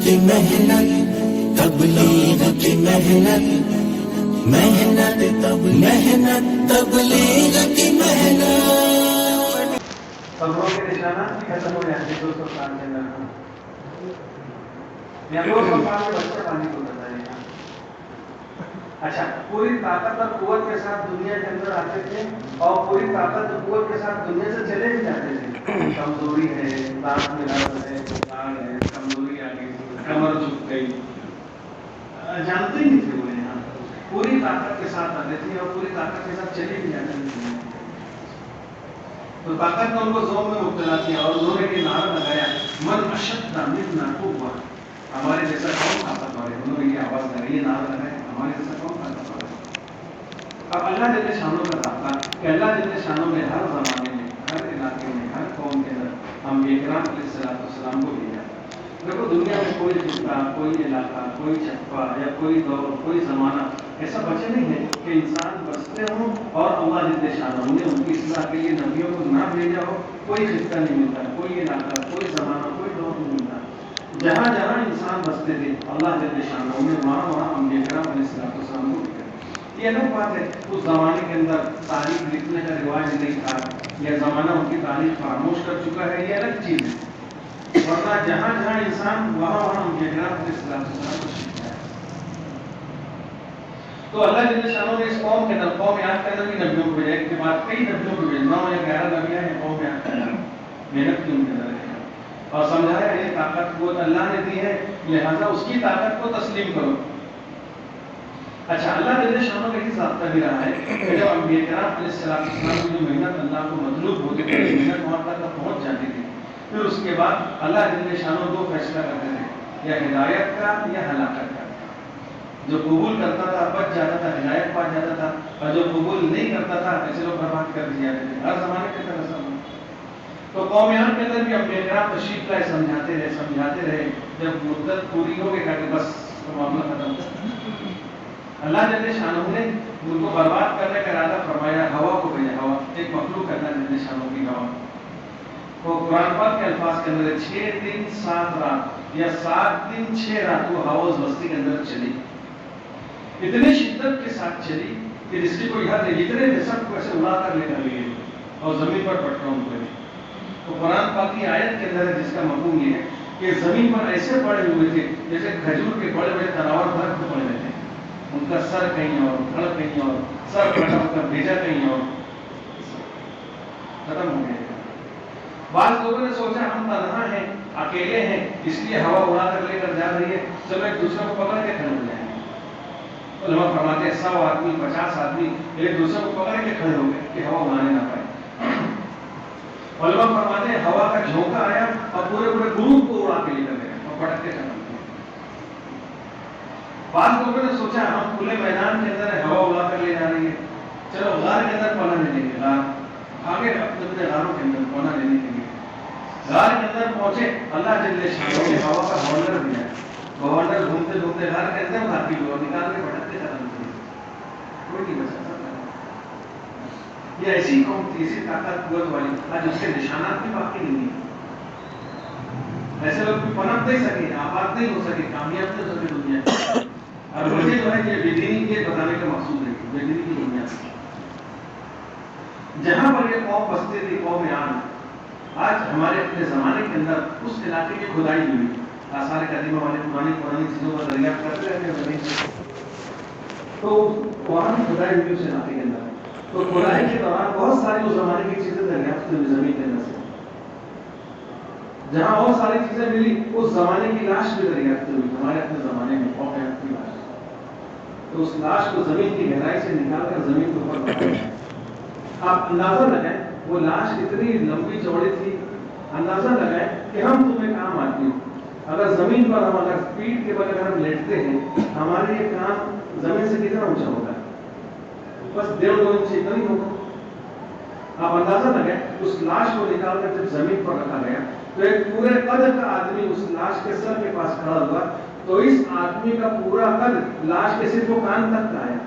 کی محنت، تبلیغ کی محنت، محنت تبلیغ کی محنت. قبروں کے نشانات بھی ختم ہو جاتے ہیں 200 سال کے اندر. یا 200 سال میں بچہ پانی کو بتائے گا. اچھا، پوری طاقت اور قوت کے ساتھ دنیا کے اندر آتے تھے اور پوری طاقت اور قوت کے ساتھ دنیا سے چلے بھی جاتے تھے. کمزوری ہے، دانت میں درد ہے، بخار ہے، کمزوری آ گئی، کمر جھک گئی، جانتے ہی نہیں تھے وہ یہاں. پوری طاقت کے ساتھ آتے تھے اور پوری طاقت کے ساتھ چلے بھی جاتے تھے. تو طاقت نے ان کو زوم میں مبتلا کیا اور انہوں نے یہ نعرہ لگایا، من اشد منا قوة، ہمارے جیسا کون طاقتور ہے. انہوں نے یہ آواز لگائی، یہ نعرہ لگایا، ہمارے جیسا کون طاقتور ہے. اب اللہ جل شانوں کا ضابطہ کہ اللہ جل شانوں نے ہر زمانے میں، ہر علاقے میں، ہر قوم کے اندر انبیاء کرام علیہ السلام کو بھیجا. دیکھو دنیا میں کوئی خطہ، کوئی علاقہ، کوئی چپا یا کوئی دور، کوئی زمانہ ایسا بچے نہیں ہے کہ انسان بستے ہوں اور اللہ جل شانہ نے ان کی اصلاح کے لیے نبیوں کو نہ بھیجا ہو. کوئی خطہ نہیں ملتا، کوئی علاقہ، کوئی زمانہ، کوئی دور نہیں ملتا. جہاں جہاں انسان بستے تھے اللہ جل شانہ نے وہاں انبیاء کرام علیہ السلام کو بھیجا. یہ الگ بات ہے، اس زمانے کے اندر تاریخ لکھنے کا رواج نہیں تھا یا زمانہ ان کی تاریخ فراموش کر چکا ہے، یہ الگ چیز ہے. ورنہ جہاں جہاں انسان وہاں انبیاء کرام علیہ السلام کو سیکھتا ہے. تو اللہ جل شانہ نے اس قوم کے اندر، قوم عاد کے اندر بھی نبیوں کو بھیجا. ایک کے بعد کئی نبیوں کو بھیجا، 9 یا 11 نبیاں ہیں قوم عاد کے اندر. محنت کی ان کے اندر ہے اور سمجھایا یہ طاقت قوت اللہ نے دی ہے، لہذا اس کی طاقت کو تسلیم کرو. اچھا، اللہ جل شانہ کا یہ ضابطہ بھی رہا ہے کہ جب انبیاء کرام علیہ السلام کی جو محنت اللہ کو مطلوب ہوتی تھی، محنت وہاں تک پہنچ جاتی تھی، پھر اس کے بعد اللہ جل شانہ 2 فیصلہ کرتے تھے، یا ہدایت کا یا ہلاکت کا. جو قبول کرتا تھا بچ جاتا تھا، ہدایت پا جاتا تھا، اور جو قبول نہیں کرتا تھا ایسے لوگ برباد کر دیے جاتے تھے. ہر زمانے کے اندر ایسا ہوا. تو قوم عاد کے اندر بھی انبیاء کرام تشریف لائے، سمجھاتے رہے. جب مدت پوری ہو گئی کہ بس معاملہ ختم. اللہ جل شانہ نے ان کو برباد کرنے کا ارادہ فرمایا، ہوا کو بھیجا. ہوا ایک مخلوق اللہ جل شانہ کی ہوا. تو قرآن پاک کے الفاظ کے اندر 6 دن 7 رات یا 7 دن 6 رات وہ ہوا اس بستی کے اندر چلی. اتنی شدت کے ساتھ چلی کہ جس کی کوئی حد نہیں. اتنے سب کو ایسے اڑا کر لے کر گئی اور زمین پر پٹھوں کو. تو قرآن پاک کی آیت کے اندر جس کا مفہوم یہ ہے کہ زمین پر ایسے پڑے ہوئے تھے جیسے کھجور کے بڑے بڑے تناور درخت پڑے ہوئے تھے. ان کا سر کہیں اور، دھڑ کہیں اور، سر پھٹا ان کا بھیجا کہیں اور، ختم ہو گیا. بعض لوگوں نے سوچا ہم تنہا ہیں، اکیلے ہیں، اس لیے ہوا اڑا کر لے کر جا رہی ہے، چلو ایک دوسرے کو پکڑ کے کھڑے ہو جائیں. علماء فرماتے ہیں 100 آدمی 50 آدمی ایک دوسرے کو پکڑ کے کھڑے ہو گئے کہ ہوا اڑانے نہ پائے. علماء فرماتے ہیں ہوا کا جھونکا آیا اور پورے گروپ کو اڑا کے لے کر گیا اور پٹک کے ختم کیا. بعض لوگوں نے سوچا ہم کھلے میدان کے اندر ہوا اڑا کر لے جا رہی ہے، چلو غار کے اندر پناہ لے لیں گے. غار آگے اپنے غاروں کے اندر پناہ لینے کے لیے غار کے اندر پہنچے. اللہ جل شانہ نے ہوا کا گورنر دیا. گورنر گھومتے گھومتے غار کے اندر داخل ہوا، نکال کے پٹک کے ختم کیا. کوئی نہیں بچا سکتا. یہ ایسی قوم تھی، ایسی طاقت قوت والی، آج اس کے نشانات بھی باقی نہیں ہیں. ایسے لوگ بھی پنپ نہیں سکے، آباد نہیں ہو سکے، کامیاب نہیں ہو سکے دنیا میں. اور مجھے جو ہے یہ بے دینی کے بتانے کا مقصود ہے، بے دینی کی دنیا سے جہاں پر یہ قوم بستے تھی، قوم عاد، آج ہمارے اپنے زمانے کے اندر اس علاقے کی کھدائی ہوئی. آثار قدیمہ والے پرانی چیزوں کا دریافت کرتے رہتے ہیں. تو وہاں کی کھدائی ہوئی اس علاقے کے اندر. تو کھدائی کے دوران بہت ساری اس زمانے کی چیزیں دریافت ہوئی زمین کے اندر سے. جہاں بہت ساری چیزیں ملی اس زمانے کی لاش بھی دریافت ہوئی. ہمارے اپنے زمانے میں قوم عاد کی لاش. تو اس لاش کو زمین کی گہرائی سے نکال کر زمین کے اوپر رکھا. آپ اندازہ لگائیں وہ لاش اتنی لمبی چوڑی تھی. اندازہ لگائیں کہ ہم تمہیں کام آتی ہوں. اگر زمین پر ہم اگر پیٹ کے بل اگر ہم لیٹتے ہیں، ہمارے یہ کام زمین سے کتنا اونچا ہوتا ہے؟ بس 1.5-2 انچ اتنا ہی ہوگا. آپ اندازہ لگائیں اس لاش کو نکال کر جب زمین پر رکھا گیا تو ایک پورے قد کا آدمی اس لاش کے سر کے پاس کھڑا ہوا. تو اس آدمی کا پورا قد لاش کے صرف وہ کان تک کا آیا.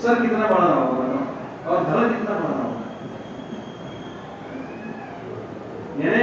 سر کتنا بڑا رہا ہوگا اور دھڑ کتنا بڑا رہا ہوگا. یعنی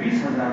20,000।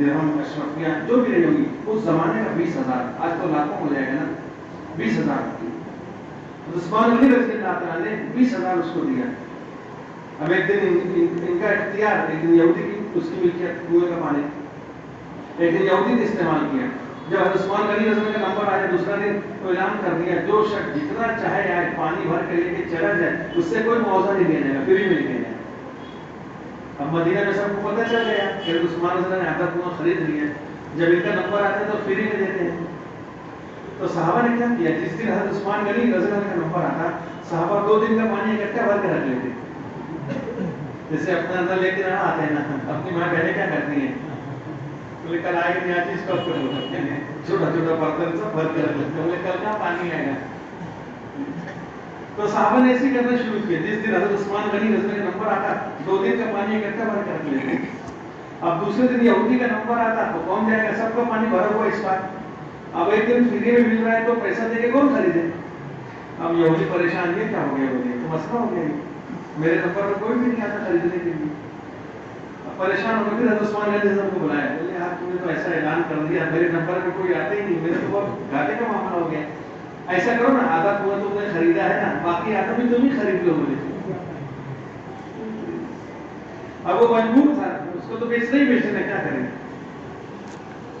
درہم اشرفیاں جو بھی رہی ہوگی اس زمانے کا 20,000، آج تو لاکھوں ہو جائے گا نا، 20,000 عثمان غنی رضی اللہ تعالیٰ نے 20,000 اس کو دیا. اب ایک دن ان کا اختیار، ایک دن یہودی کی اس کی ملکیت کنویں کا پانی، ایک دن یہودی نے استعمال کیا. جب عثمان غنی رضی اللہ کا نمبر آیا دوسرا دن تو اعلان کر دیا جو شخص جتنا چاہے آئے پانی بھر کے لے کے چلا جائے اس سے کوئی معاوضہ نہیں دیا جائے گا، فری مل گیا. اب مدینہ میں سب کو پتہ چل گیا کہ عثمان رضی اللہ نے آدھا کنواں خرید لیا. جب ان کا نمبر آتا ہے تو فری میں دیتے ہیں. تو صحابہ نے کیا کیا، جس دن حضرت عثمان غنی رضی اللہ کا نمبر آتا صحابہ 2 دن کا پانی اکٹھا بھر کے رکھ لیتے. جیسے اپنا اندر لے کے نہ آتے ہیں نا، اپنی ماں بہنیں کیا کرتی ہیں، بولے کل آئے گا نیا چیز کب کرو، چھوٹا چھوٹا برتن سب بھر کے رکھ لیتے ہیں، بولے کل کہاں پانی آئے گا. تو صحابہ نے ایسے کرنا شروع کیا. جس دن حضرت عثمان غنی رضی اللہ کا نمبر آتا 2 دن کا پانی اکٹھا بھر کے رکھ لیتے. اب دوسرے دن یہودی کا نمبر آتا تو کون جائے گا، سب کا پانی بھرا ہوا اس بار. اب ایک دن فری میں مل رہا ہے تو پیسہ دے کے کون خریدے. اب یہودی پریشان، یہ کیا ہو گیا، تو مسئلہ ہو گیا، میرے نمبر پر کوئی بھی نہیں آتا خریدنے کے لیے. پریشان ہو گئے. حضرت عثمان غنی رضی اللہ کو بلایا، بولے یار تم نے تو ایسا اعلان کر دیا میرے نمبر پہ کوئی آتے ہی نہیں، میرے تو بہت گھاٹے کا معاملہ ہو گیا. ایسا کرو نا آدھا کنواں تم نے خریدا ہے نا، باقی آدھا بھی تم ہی خرید لو. بولے اب وہ مجبور تھا، اس کو تو بیچنا ہی بیچنا، کیا کریں.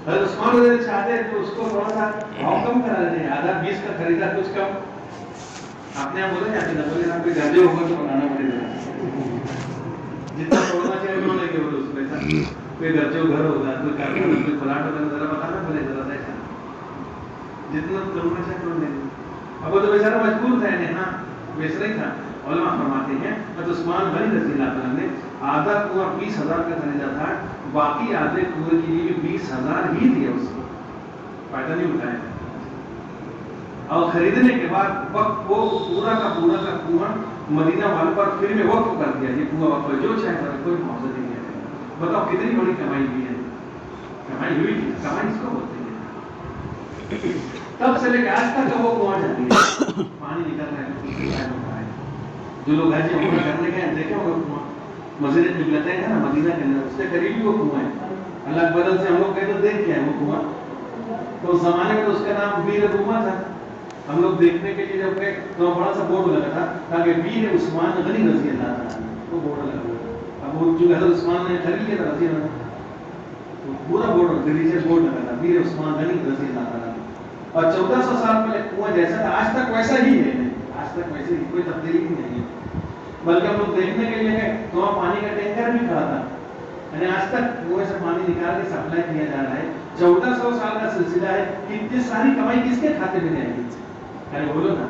حضرت عثمان رضی اللہ چاہتے ہیں تو اس کو تھوڑا سا بھاؤ کم کرا دیتے ہیں، آدھا 20 کا خریدا کچھ کم. آپ نے بولے نا بولے آپ کے گھر ہوگا تو بنانا پڑے گا، جتنا توڑنا چاہیے انہوں نے کہ بولے اس میں کوئی گھر ہوگا، کوئی کارخانہ، کوئی پلاٹ ہوگا، ذرا بتانا پڑے ذرا سا ایسا جتنا توڑنا چاہیے توڑ لیں. اب وہ تو بیچارہ مجبور تھا، ہاں بیچ رہی تھا. علماء فرماتے ہیں حضرت عثمان غنی رضی اللہ عنہ نے آدھا کنواں 20,000 کا خریدا تھا، باقی آدھے کنویں کے لیے 20,000 ہی دیا، اس کو فائدہ نہیں اٹھایا. اور خریدنے کے بعد وقت وہ پورا کا کنواں مدینہ والوں پر پھر میں وقف کر دیا. یہ کنواں وقف جو چاہے کرے، کوئی معاوضہ نہیں دیا. بتاؤ کتنی بڑی کمائی ہوئی ہے. کمائی ہوئی تھی، کمائی اس کو بولتے ہیں. تب سے لے کے آج تک وہ کنواں جاتی ہے، پانی نکل رہا ہے. جو لوگ حج عمرہ کرنے گئے دیکھے ہوگا کنواں مسجد قبلتین ہے نا مدینہ کے اندر، اس کے قریب ہی وہ کنواں ہے. اللہ کے بدل سے ہم لوگ گئے تو دیکھ کے آئے وہ کنواں. تو اس زمانے میں تو اس کا نام بیر روما تھا. ہم لوگ دیکھنے کے لیے جب گئے تو بڑا سا بورڈ لگا تھا تاکہ بیر عثمان غنی رضی اللہ عنہ، وہ بورڈ لگا ہوا. اب وہ جو حضرت عثمان نے خرید لیا تھا رضی اللہ عنہ، تو پورا بورڈ ریلیجیس بورڈ لگا تھا بیر عثمان غنی رضی اللہ عنہ. اور 1400 سال پہلے کنواں جیسا تھا آج تک ویسا ہی ہے، آج تک ویسے ہی، کوئی تبدیلی نہیں ہے. بلکہ ہم لوگ دیکھنے کے لیے گئے تو وہاں پانی کا ٹینکر بھی کھڑا تھا، یعنی آج تک کنویں سے پانی نکال کے سپلائی کیا جا رہا ہے. 1400 سال کا سلسلہ ہے. کتنی ساری کمائی کس کے کھاتے میں جائے گی، ارے بولو نا.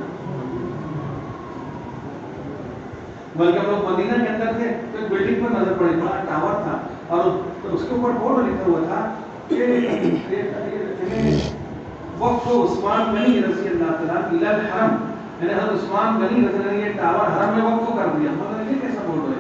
بلکہ ہم لوگ مدینہ کے اندر تھے تو ایک بلڈنگ پر نظر پڑی، بڑا ٹاور تھا اور اس کے اوپر بورڈ لکھا ہوا تھا وقف عثمان غنی رضی اللہ تعالیٰ الی الحرم، یعنی حضرت عثمان غنی رضی اللہ نے یہ ٹاور حرم میں وقف کر دیا. مطلب یہ کیسا بورڈ ہے.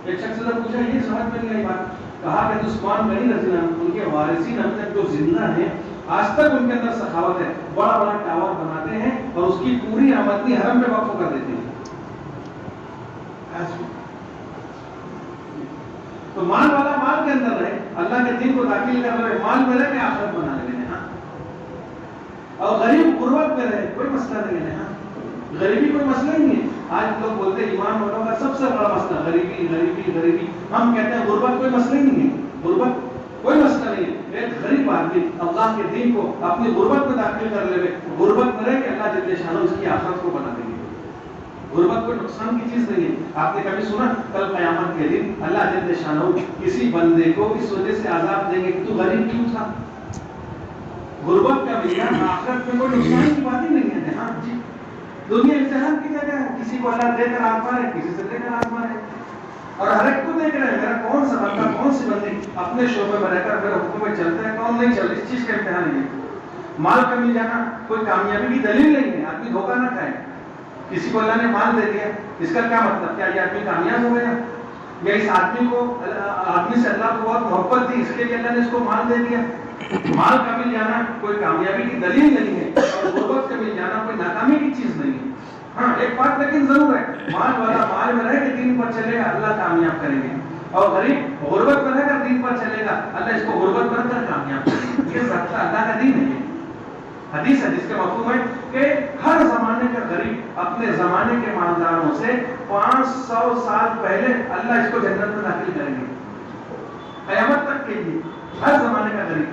ایک شخص سے پوچھا یہ سمجھ میں نہیں آئی بات. کہا کہ عثمان غنی رضی اللہ عنہ ان کے وارثین اب تک جو زندہ ہیں آج تک ان کے اندر سخاوت ہے، بڑا بڑا ٹاور بناتے ہیں اور اس کی پوری آمدنی حرم میں وقف کر دیتے ہیں. تو مال والا مال کے اندر رہے، اللہ کے دین کو داخل کر رہے، مال میں رہے کہ آخرت بنا لے. اور غریب غربت میں رہے، کوئی مسئلہ نہیں ہے. غریبی کوئی مسئلہ ہی نہیں ہے. آج لوگ بولتے ہیں ایمان والوں کا سب سے بڑا مسئلہ غریبی غریبی غریبی. ہم کہتے ہیں غربت کوئی مسئلہ ہی نہیں ہے، غربت کوئی مسئلہ نہیں ہے. ایک غریب آدمی اللہ کے دین کو اپنی غربت میں داخل کر لے، غربت میں رہے کہ اللہ جل شانہ اس کی آخرت کو بنا دیں گے. غربت کوئی نقصان کی چیز نہیں ہے. آپ نے کبھی سنا کل قیامت کے دن اللہ جل شانہ کسی بندے کو اس وجہ سے عذاب دیں گے کہ تو غریب کیوں تھا؟ غربت کا میدان آخرت میں کوئی نقصان کی بات ہی نہیں ہے. ہاں جی، دنیا امتحان کی جگہ ہے. کسی کو اللہ دے کر آزما ہے، کسی سے دے کر آزما ہے. اور ہر ایک کو دیکھ رہے ہیں میرا کون سا بندہ کون سی بندی اپنے شعبے میں رہ کر میرے حکم میں چلتا ہے، کون نہیں چل. اس چیز کا امتحان نہیں ہے. مال کا مل جانا کوئی کامیابی کی دلیل نہیں ہے. آدمی دھوکہ نہ کھائے. کسی کو اللہ نے مال دے دیا، اس کا کیا مطلب؟ کیا یہ آدمی کامیاب ہو گیا؟ یا اس آدمی کو آدمی سے اللہ کو بہت محبت تھی اس کے لیے اللہ نے اس کو مال دے دیا؟ مال کا مل جانا کوئی کامیابی کی دلیل نہیں ہے، اور غربت کا مل جانا کوئی ناکامی کی چیز نہیں ہے. ہاں ایک بات لیکن ضرور ہے، مال والا مال میں رہ کے دین پر چلے گا اللہ کامیاب کریں گے، اور غریب غربت میں رہ کر دین پر چلے گا، اللہ اس کو غربت میں رہ کر کامیاب کرے گا۔ یہ ضابطہ اللہ کا دین ہے۔ حدیث ہے جس کے مفہوم ہے کہ ہر زمانے کا غریب اپنے زمانے کے مالداروں سے 500 سال پہلے اللہ اس کو جنت میں داخل کریں گے، قیامت تک کے لیے ہر زمانے کا غریب۔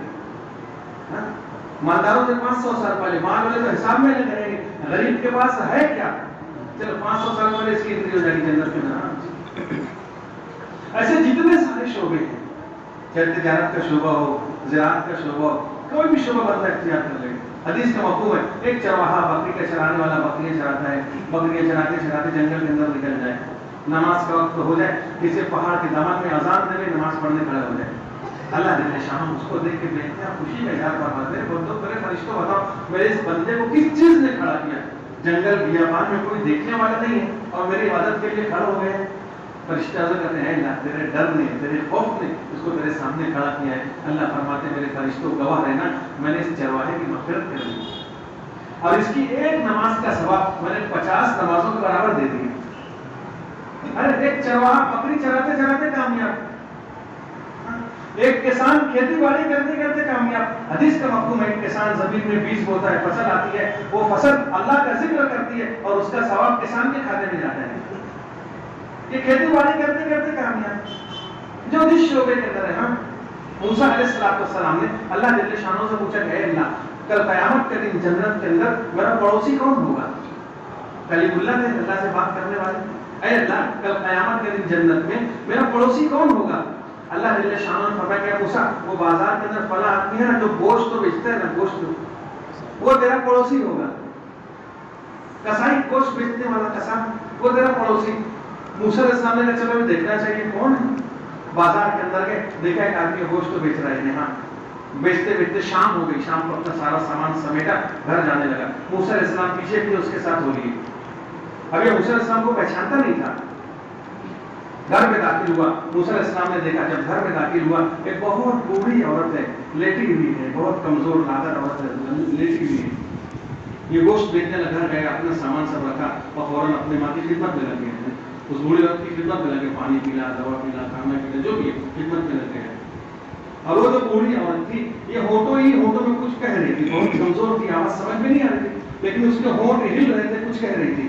مالداروں سے 500 سال پہلے، مال والے تو حساب میں نہیں کریں گے، غریب کے پاس ہے کیا، چلو 500 سال پہلے اس کی انٹری ہو جائے گی جنت میں نا۔ ایسے جتنے سارے شعبے ہیں، چاہے تجارت کا شعبہ ہو، زراعت کا شعبہ ہو، کوئی بھی شعبہ بندہ اختیار کر لے۔ حدیث کا مفہوم ہے ایک چرواہا بکری کا چرانے والا بکریاں چراتا ہے، بکریاں چراتے چراتے جنگل کے اندر نکل جائے، نماز کا وقت ہو جائے، کسی پہاڑ کے دامن میں اذان دے نماز پڑھنے کھڑا ہو جائے، اللہ جل شانہ اس کو دیکھ کے بیٹھتے ہیں، خوشی کا اظہار فرماتے ہیں، بندوں کرے فرشتوں بتاؤ میرے اس بندے کو کس چیز نے کھڑا کیا، جنگل بیابان میں کوئی دیکھنے والا نہیں ہے اور میری عبادت کے لیے کھڑا ہو گئے ہیں۔ فرشتے عرض کرتے ہیں اللہ تیرے ڈر نے، تیرے خوف نے اس کو تیرے سامنے کھڑا کیا ہے۔ اللہ فرماتے ہیں میرے فرشتوں گواہ رہنا، میں نے اس چرواہے کی مغفرت کر دی اور اس کی ایک نماز کا ثواب میں نے 50 نمازوں کے برابر دے دیا۔ ارے ایک چرواہا بکری چراتے چراتے کامیاب، ایک کسان کھیتی باڑی کرتے کرتے کامیاب۔ حدیث کا مفہوم ہے ایک کسان زمین میں بیج بوتا ہے، فصل آتی ہے، وہ فصل اللہ کا ذکر کرتی ہے اور اس کا ثواب کسان کے کھاتے میں جاتا ہے۔ یہ کھیتی باڑی کرتے کرتے کامیاب جو جس شعبے کے اندر ہے۔ ہاں موسیٰ علیہ السلام نے اللہ جل شانہ سے پوچھا کہ اے اللہ کل قیامت کے دن جنت کے اندر میرا پڑوسی کون ہوگا؟ کلیم اللہ تھے، اللہ سے بات کرنے والے، اے اللہ کل قیامت کے دن جنت میں میرا پڑوسی کون ہوگا؟ اللہ جل شانہ نے فرمایا کہ موسیٰ وہ بازار کے اندر فلاں آدمی ہے نا جو گوشت تو بیچتے ہیں نا، گوشت وہ تیرا پڑوسی ہوگا۔ کسائی گوشت بیچنے والا کسان وہ تیرا پڑوسی۔ موسیٰ علیہ السلام نے کہا چلو دیکھنا چاہیے کون ہے۔ بازار کے اندر گئے، دیکھا ایک آدمی گوشت تو بیچ رہا ہے، ہاں بیچتے بیچتے شام ہو گئی، شام کو اپنا سارا سامان سمیٹا گھر جانے لگا۔ موسیٰ علیہ السلام پیچھے بھی اس کے ساتھ ہو لیے۔ اب یہ موسیٰ علیہ السلام کو پہچانتا نہیں تھا، گھر میں داخل ہوا۔ موسیٰ علیہ السلام نے دیکھا جب گھر میں داخل ہوا ایک بہت بوڑھی عورت ہے، لیٹی ہوئی ہے، بہت کمزور لاغر عورت ہے، لیٹی ہوئی ہے۔ یہ گوشت بیچنے لگا، گیا اپنا سامان سب رکھا اور فوراً اپنے ماں کی خدمت میں لگ گئے، اس بوڑھی عورت کی خدمت میں لگے، پانی پلا، دوا پلا، کھانا پلا، جو بھی ہے خدمت میں لگ گئے۔ اور وہ جو بوڑھی عورت تھی یہ ہونٹوں میں کچھ کہہ رہی تھی، بہت کمزور تھی، آواز سمجھ میں نہیں آ رہی تھی، لیکن اس کے ہونٹ ہل رہے تھے، کچھ کہہ رہی تھی۔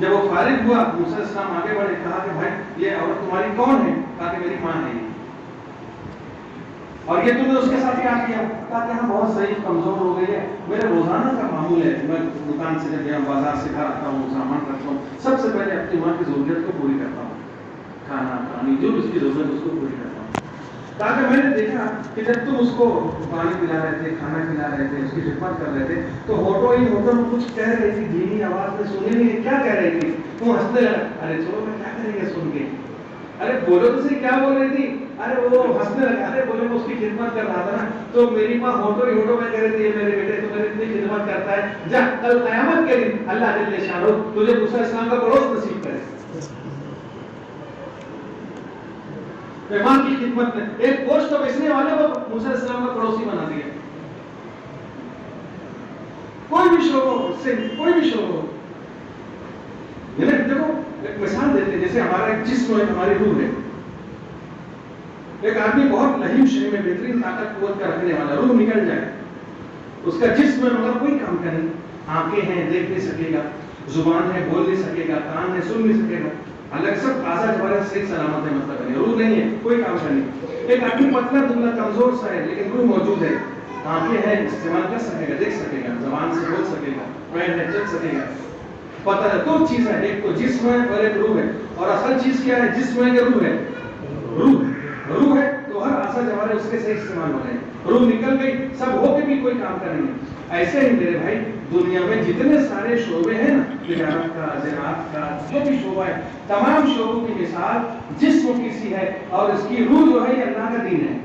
جب وہ فارغ ہوا موسیٰ علیہ السلام آگے بڑھے، کہا کہ بھائی یہ عورت تمہاری کون ہے؟ کہا کہ میری ماں ہے یہ۔ اور یہ تم نے اس کے ساتھ کیا کیا؟ کہا کہ ہاں بہت ضعیف کمزور ہو گئی ہے، میرے روزانہ کا معمول ہے، میں دکان سے جب بازار سے گھر آتا ہوں سامان رکھتا ہوں، سب سے پہلے اپنی ماں کی ضرورت کو پوری کرتا ہوں، کھانا پانی جو اس کی ضرورت اس کو پوری کرتا ہوں۔ کہا کہ میں نے دیکھا کہ جب تم اس کو پانی پلا رہے تھے، کھانا کھلا رہے تھے، اس کی خدمت کر رہے تھے تو ہوٹوں میں کچھ کہہ رہی تھی، دھیمی آواز میں سنی نہیں، کیا کہہ رہی تھی؟ تم ہنسنے لگا، ارے چھوڑو میں کیا کریں گے سن کے، ارے بولو تو صحیح کیا بول رہی تھی؟ ارے وہ ہنسنے لگا، ارے بولے میں اس کی خدمت کر رہا تھا نا، تو میری ماں ہوٹوں میں کہہ رہی تھی میرے بیٹے تو میری اتنی خدمت کرتا ہے، جا کل قیامت کے دن اللہ جل شانہ تجھے موسیٰ علیہ السلام کا پڑوس نصیب کرے۔ مہمان کی خدمت میں ایک گوشت بیچنے والے کو موسیٰ علیہ السلام کا پڑوسی بنا دیا۔ کوئی بھی شعبہ ہو، دیکھو ایک مثال دیتے ہیں، جیسے ہمارا ایک جسم ہے، ہماری روح ہے۔ ایک آدمی بہت لہیم شہیم میں بہترین طاقت قوت کا رکھنے والا، روح نکل جائے، اس کا جسم ہے مگر کوئی کام کا نہیں، آنکھیں ہیں دیکھ نہیں سکے گا، زبان ہے بول نہیں سکے گا، کان ہے سن نہیں سکے گا، الگ سب تازہ جوارح صحیح سلامت ہے، مطلب نہیں، روح نہیں ہے، کوئی کام کا نہیں۔ ایک آدمی پتلا دبلا کمزور سا ہے لیکن روح موجود ہے، آنکھیں ہیں استعمال کر سکے گا، دیکھ سکے گا، زبان سے بول سکے گا، پیر ہے چل سکے گا، پتہ ہے دو چیز ہے، ایک تو جسم ہے اور ایک روح ہے، اور اصل چیز کیا ہے؟ جسم ہے کہ روح ہے؟ روح ہے تو ہر آسا جوارے اس کے صحیح استعمال ہو رہے ہیں، روح نکل گئی سب ہو کے بھی کوئی کام کا نہیں ہے۔ ایسے ہی میرے بھائی دنیا میں جتنے سارے شعبے ہیں نا، تجارت کا، زراعت کا، جو بھی شعبہ ہے، تمام شعبوں کی مثال جسم کی سی ہے اور اس کی روح جو ہے یہ اللہ کا دین ہے۔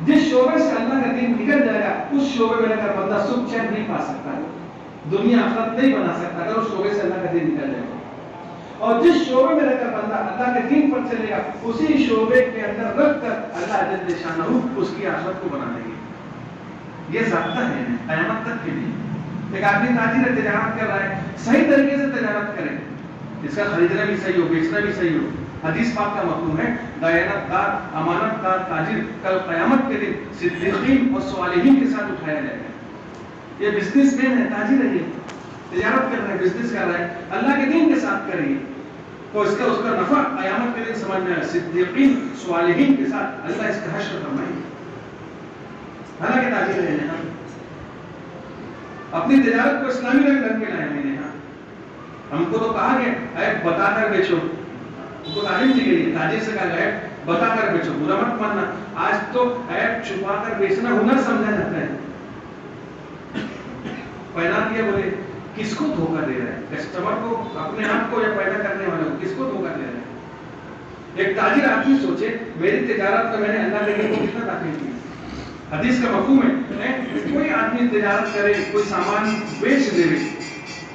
جس شعبے سے اللہ کا دین نکل جائے گا اس شعبے میں اگر بندہ سکھ چین نہیں پا سکتا، دنیا آخرت نہیں بنا سکتا اگر اس شعبے سے اللہ کا دین نکل جائے گا، اور جس شعبے میں رہ کر بندہ اللہ کے دین پر چلے گا اسی شعبے کے اندر رکھ کر اللہ جل شانہ اس کی آخرت کو بنا دے گی۔ یہ ضابطہ ہے قیامت تک کے لیے۔ ایک آدمی تاجر تجارت کر رہا ہے، صحیح طریقے سے تجارت کرے، اس کا خریدنا بھی صحیح ہو، بیچنا بھی صحیح ہو، حدیث پاک کا مفہوم ہے دیانت دار امانت دار تاجر کل قیامت کے دن صدیقین اور صالحین کے ساتھ اٹھایا جائے گا. یہ بزنس مین ہے, تاجر ہے, یہ تجارت کر رہا ہے, بزنس کر رہا ہے, اللہ کے دین کے ساتھ کر رہی ہے, تو اس کا نفع قیامت کے دن سمجھ میں آئے. صدیقین صالحین کے ساتھ اللہ اس کا حشر فرمائے گا. حالانکہ تاجر ہے یہاں اپنی تجارت کو اسلامی رنگ ڈھنگ کے لائے ہیں. یہاں ہم کو تو کہا گیا عیب بتا کر بیچو, ہم کو تعلیم دی گئی ہے, تاجر سے کہا گیا عیب بتا کر بیچو, برا مت ماننا. آج تو عیب چھپا کر بیچنا ہنر سمجھا جاتا ہے. پیدا کیا بولے کس کو دھوکہ دے رہا ہے, کسٹمر کو, اپنے آپ کو, یا پیدا کرنے والے کو, کس کو دھوکہ دے رہا ہے. ایک تاجر آدمی سوچے میری تجارت میں نے اللہ کے دین کو کتنا داخل کیا. حدیث کا مفہوم ہے کوئی آدمی تجارت کرے, کوئی سامان بیچ دے,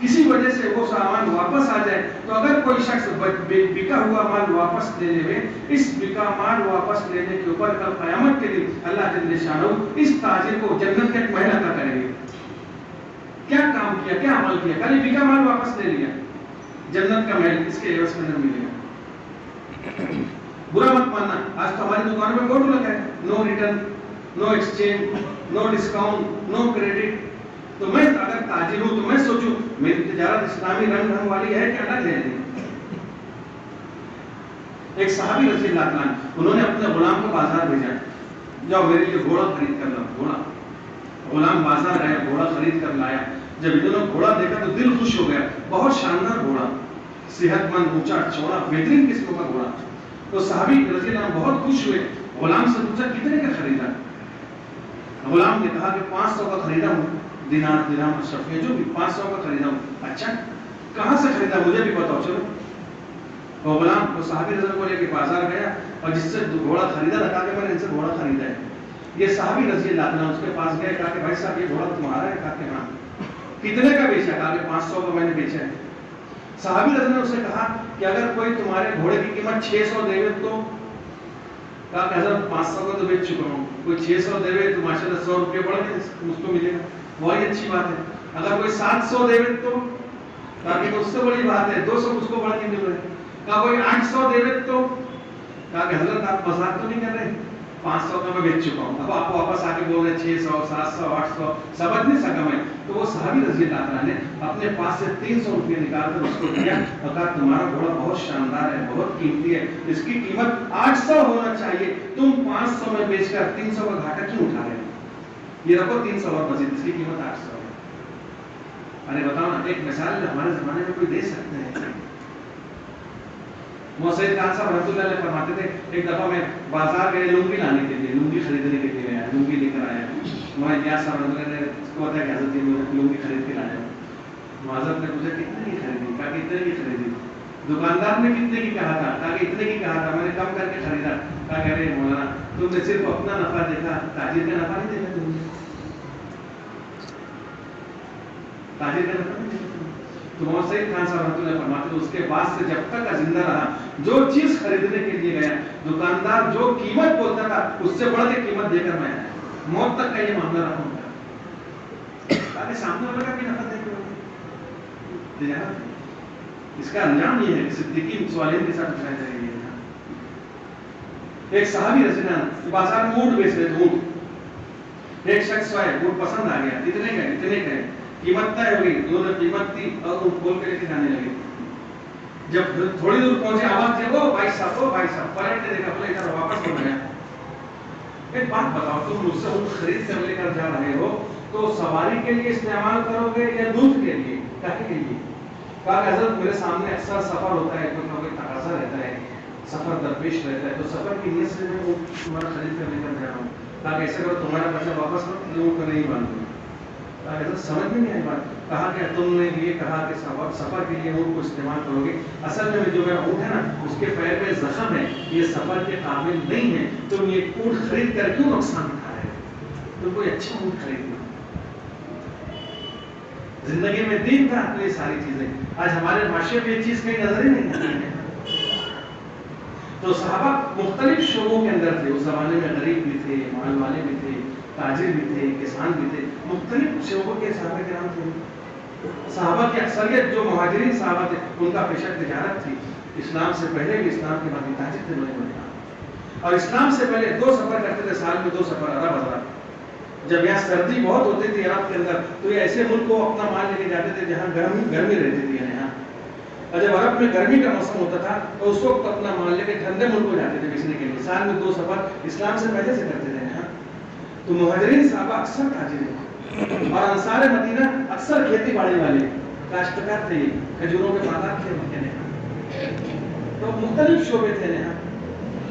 کسی وجہ سے وہ سامان واپس آ جائے, تو اگر کوئی شخص بکا ہوا مال واپس لے لے, اس بکا مال واپس لینے کے اوپر کل قیامت کے دن اللہ جل شانہ اس تاجر کو جنت کا ایک محل عطا کرے گے. کیا کام کیا, کیا عمل کیا, خالی بکا مال واپس لے لیا, جنت کا محل اس کے عوض میں نہ ملے گا. برا مت ماننا, آج تو ہماری دکانوں میں بورڈ لگا ہے نو ریٹرن, نو ایکسچینج, نو ڈسکاؤنٹ, نو کریڈٹ. تو میں اگر تاجر ہوں تو میں سوچوں میری تجارت اسلامی رنگ ڈھنگ والی ہے کہ الگ ہے. ایک صحابی رضی اللہ عنہ, انہوں نے اپنے غلام کو بازار بھیجا, جاؤ میرے لیے گھوڑا خرید کر لاؤ. گھوڑا, غلام بازار گیا, گھوڑا خرید کر لایا. جب انہوں نے گھوڑا دیکھا تو دل خوش ہو گیا, بہت شاندار گھوڑا, صحت مند, اونچا چوڑا, بہترین قسم کا گھوڑا. تو صحابی رضی اللہ عنہ بہت خوش ہوئے, غلام سے پوچھا کتنے کا خریدا. غلام نے کہا کہ 500 کا خریدا ہوں, دینار درہم اشرفیہ جو بھی 500 کا خریدا ہوں. اچھا کہاں سے خریدا مجھے بھی بتاؤ. چلو, اور غلام وہ صحابی رضی اللہ عنہ کو لے کے بازار گیا, اور جس سے گھوڑا خریدا تھا کہا کہ میں نے ان سے گھوڑا خریدا ہے. یہ صحابی رضی اللہ عنہ اس کے پاس گئے, کہا کہ بھائی صاحب یہ گھوڑا تمہارا ہے. کہا کہ ہاں. کتنے کا بیچا؟ کہا کہ 500 کا میں نے بیچا ہے. صحابی رضی اللہ عنہ نے اسے کہا کہ اگر کوئی تمہارے گھوڑے کی قیمت 600 دے تو, کہا کہ حضرت 500 کا تو بیچ چکا ہوں, کوئی 600 دے تو ماشاءاللہ 100 روپے بڑھ کے مجھ کو ملے گا, وہی اچھی بات ہے. اگر کوئی 700 دے تو, کہا کہ اس سے بڑی بات ہے 200 مجھ کو بڑھ کے مل رہے. کہا کوئی 800 دے تو, کہا کہ حضرت آپ مذاق تو نہیں کر رہے, 500 کا میں بیچ چکا ہوں. اب آپ واپس آ کے بول رہے 600 700 800, سمجھ نہیں سکا میں. تو وہ صحابی رضی اللہ عنہ نے اپنے پاس سے 300 روپے نکال کر اس کو دیا اور کہا تمہارا گھوڑا بہت شاندار ہے, بہت قیمتی ہے, اس کی قیمت 800 ہونا چاہیے, تم 500 میں بیچ کر 300 کا گھاٹا کیوں اٹھا رہے ہیں؟ یہ رکھو 300 اور مزید, اس کی قیمت 800 ہے. ارے بتاؤ نا, ایک مثال جو ہمارے زمانے میں کوئی دے سکتے ہیں. سید خان صاحب رحمۃ اللہ علیہ فرماتے تھے, ایک دفعہ میں بازار گئے لنگی لانے کے لیے, لنگی خریدنے کے لیے گیا, لنگی لے کر آیا. میں نیاز صاحب رحمۃ اللہ نے اس کو بتایا کہ حضرت یہ لنگی خرید کے لایا. معذرت نے پوچھا کتنے کی خریدی؟ کہا کہ اتنے کی خریدی. دکاندار نے کتنے کی کہا تھا؟ کہا کہ اتنے کی کہا تھا, میں نے کم کر کے خریدا. کہا کہ ارے مولانا تم نے صرف اپنا نفع دیکھا, تاجر کا نفع نہیں دیکھا. تم نے تاجر کا نفع نہیں دیکھا. تو محمد سعید خان صاحب رحمۃ اللہ فرماتے ہیں اس کے بعد سے جب تک کا زندہ رہا, جو چیز خریدنے کے لیے گیا دکاندار جو قیمت بولتا تھا اس سے بڑھ کے قیمت دے کر میں آیا. موت تک کا یہ معاملہ رہا ہوں. تاکہ سامنے والا کا بھی نفع دے کے اس کا انجام یہ ہے کہ صدیقین صالحین کے ساتھ اٹھایا جائے گا. ایک صحابی رضی اللہ عنہ بازار میں اونٹ بیچ رہے تھے. اونٹ, ایک شخص آئے, اونٹ پسند آ گیا, اتنے کا قیمت طے ہو گئی, انہوں نے قیمت دی اور اونٹ کھول کے لے کے جانے لگے. جب تھوڑی دور پہنچے آواز دی, وہ بھائی صاحب, پلٹ کے دیکھا, پلٹ کر واپس ہو گیا. ایک بات بتاؤ, تم مجھ سے اونٹ خرید کر لے کر جا رہے ہو تو سواری کے لیے استعمال کرو گے یا دودھ کے لیے, کیا کے لیے؟ کہا کہ حضرت میرے سامنے اکثر سفر ہوتا ہے, کوئی نہ کوئی تقاضا رہتا ہے, سفر درپیش رہتا ہے, تو سفر کی نیت سے میں تمہارا خرید کر لے کر جا رہا ہوں. کہا کہ ایسے کرو تمہارا پیسہ واپس کرو, لوگوں کو نہیں باندھوں. کہا کہ حضرت سمجھ میں نہیں آئی بات. کہا کہ تم نے یہ کہا کہ سفر کے لیے اونٹ کو استعمال کرو گے, اصل میں جو میرا اونٹ ہے نا اس کے پیر میں زخم ہے, یہ سفر کے قابل نہیں ہے, تم یہ اونٹ خرید کر کیوں نقصان اٹھا رہے ہو؟ تم کوئی اچھا اونٹ خرید لو. زندگی میں دین تھا تو یہ ساری چیزیں. آج ہمارے معاشرے میں یہ چیز کہیں نظر ہی نہیں آتی ہے. تو صحابہ مختلف شعبوں کے اندر تھے. اس زمانے میں غریب بھی تھے, مال والے بھی تھے, تاجر بھی تھے, کسان بھی تھے, مختلف شعبوں کے صحابہ کرام تھے. صحابہ کی اکثریت جو مہاجرین صحابہ تھے ان کا پیشہ تجارت تھی، اسلام سے پہلے بھی، اسلام کے بعد بھی تاجر تھے بڑے بڑے، اور اسلام سے پہلے 2 سفر کرتے تھے سال میں، 2 سفر عرب حضرات۔ جب یہاں سردی بہت ہوتی تھی عرب کے اندر تو یہ ایسے ملک کو اپنا مال لے کے جاتے تھے جہاں گرمی رہتی تھی یہاں، اور جب عرب میں گرمی کا موسم ہوتا تھا تو اس وقت اپنا مال لے کے ٹھنڈے ملک کو جاتے تھے بیچنے کے لیے، سال میں 2 سفر اسلام سے پہلے سے کرتے تھے یہاں۔ تو مہاجرین صحابہ اکثر تاجر ہیں، اور انصار مدینہ اکثر کھیتی باڑی والے کاشتکار تھے، کھجوروں کے باغات تھے مکے نے، تو مختلف شعبے تھے یہاں۔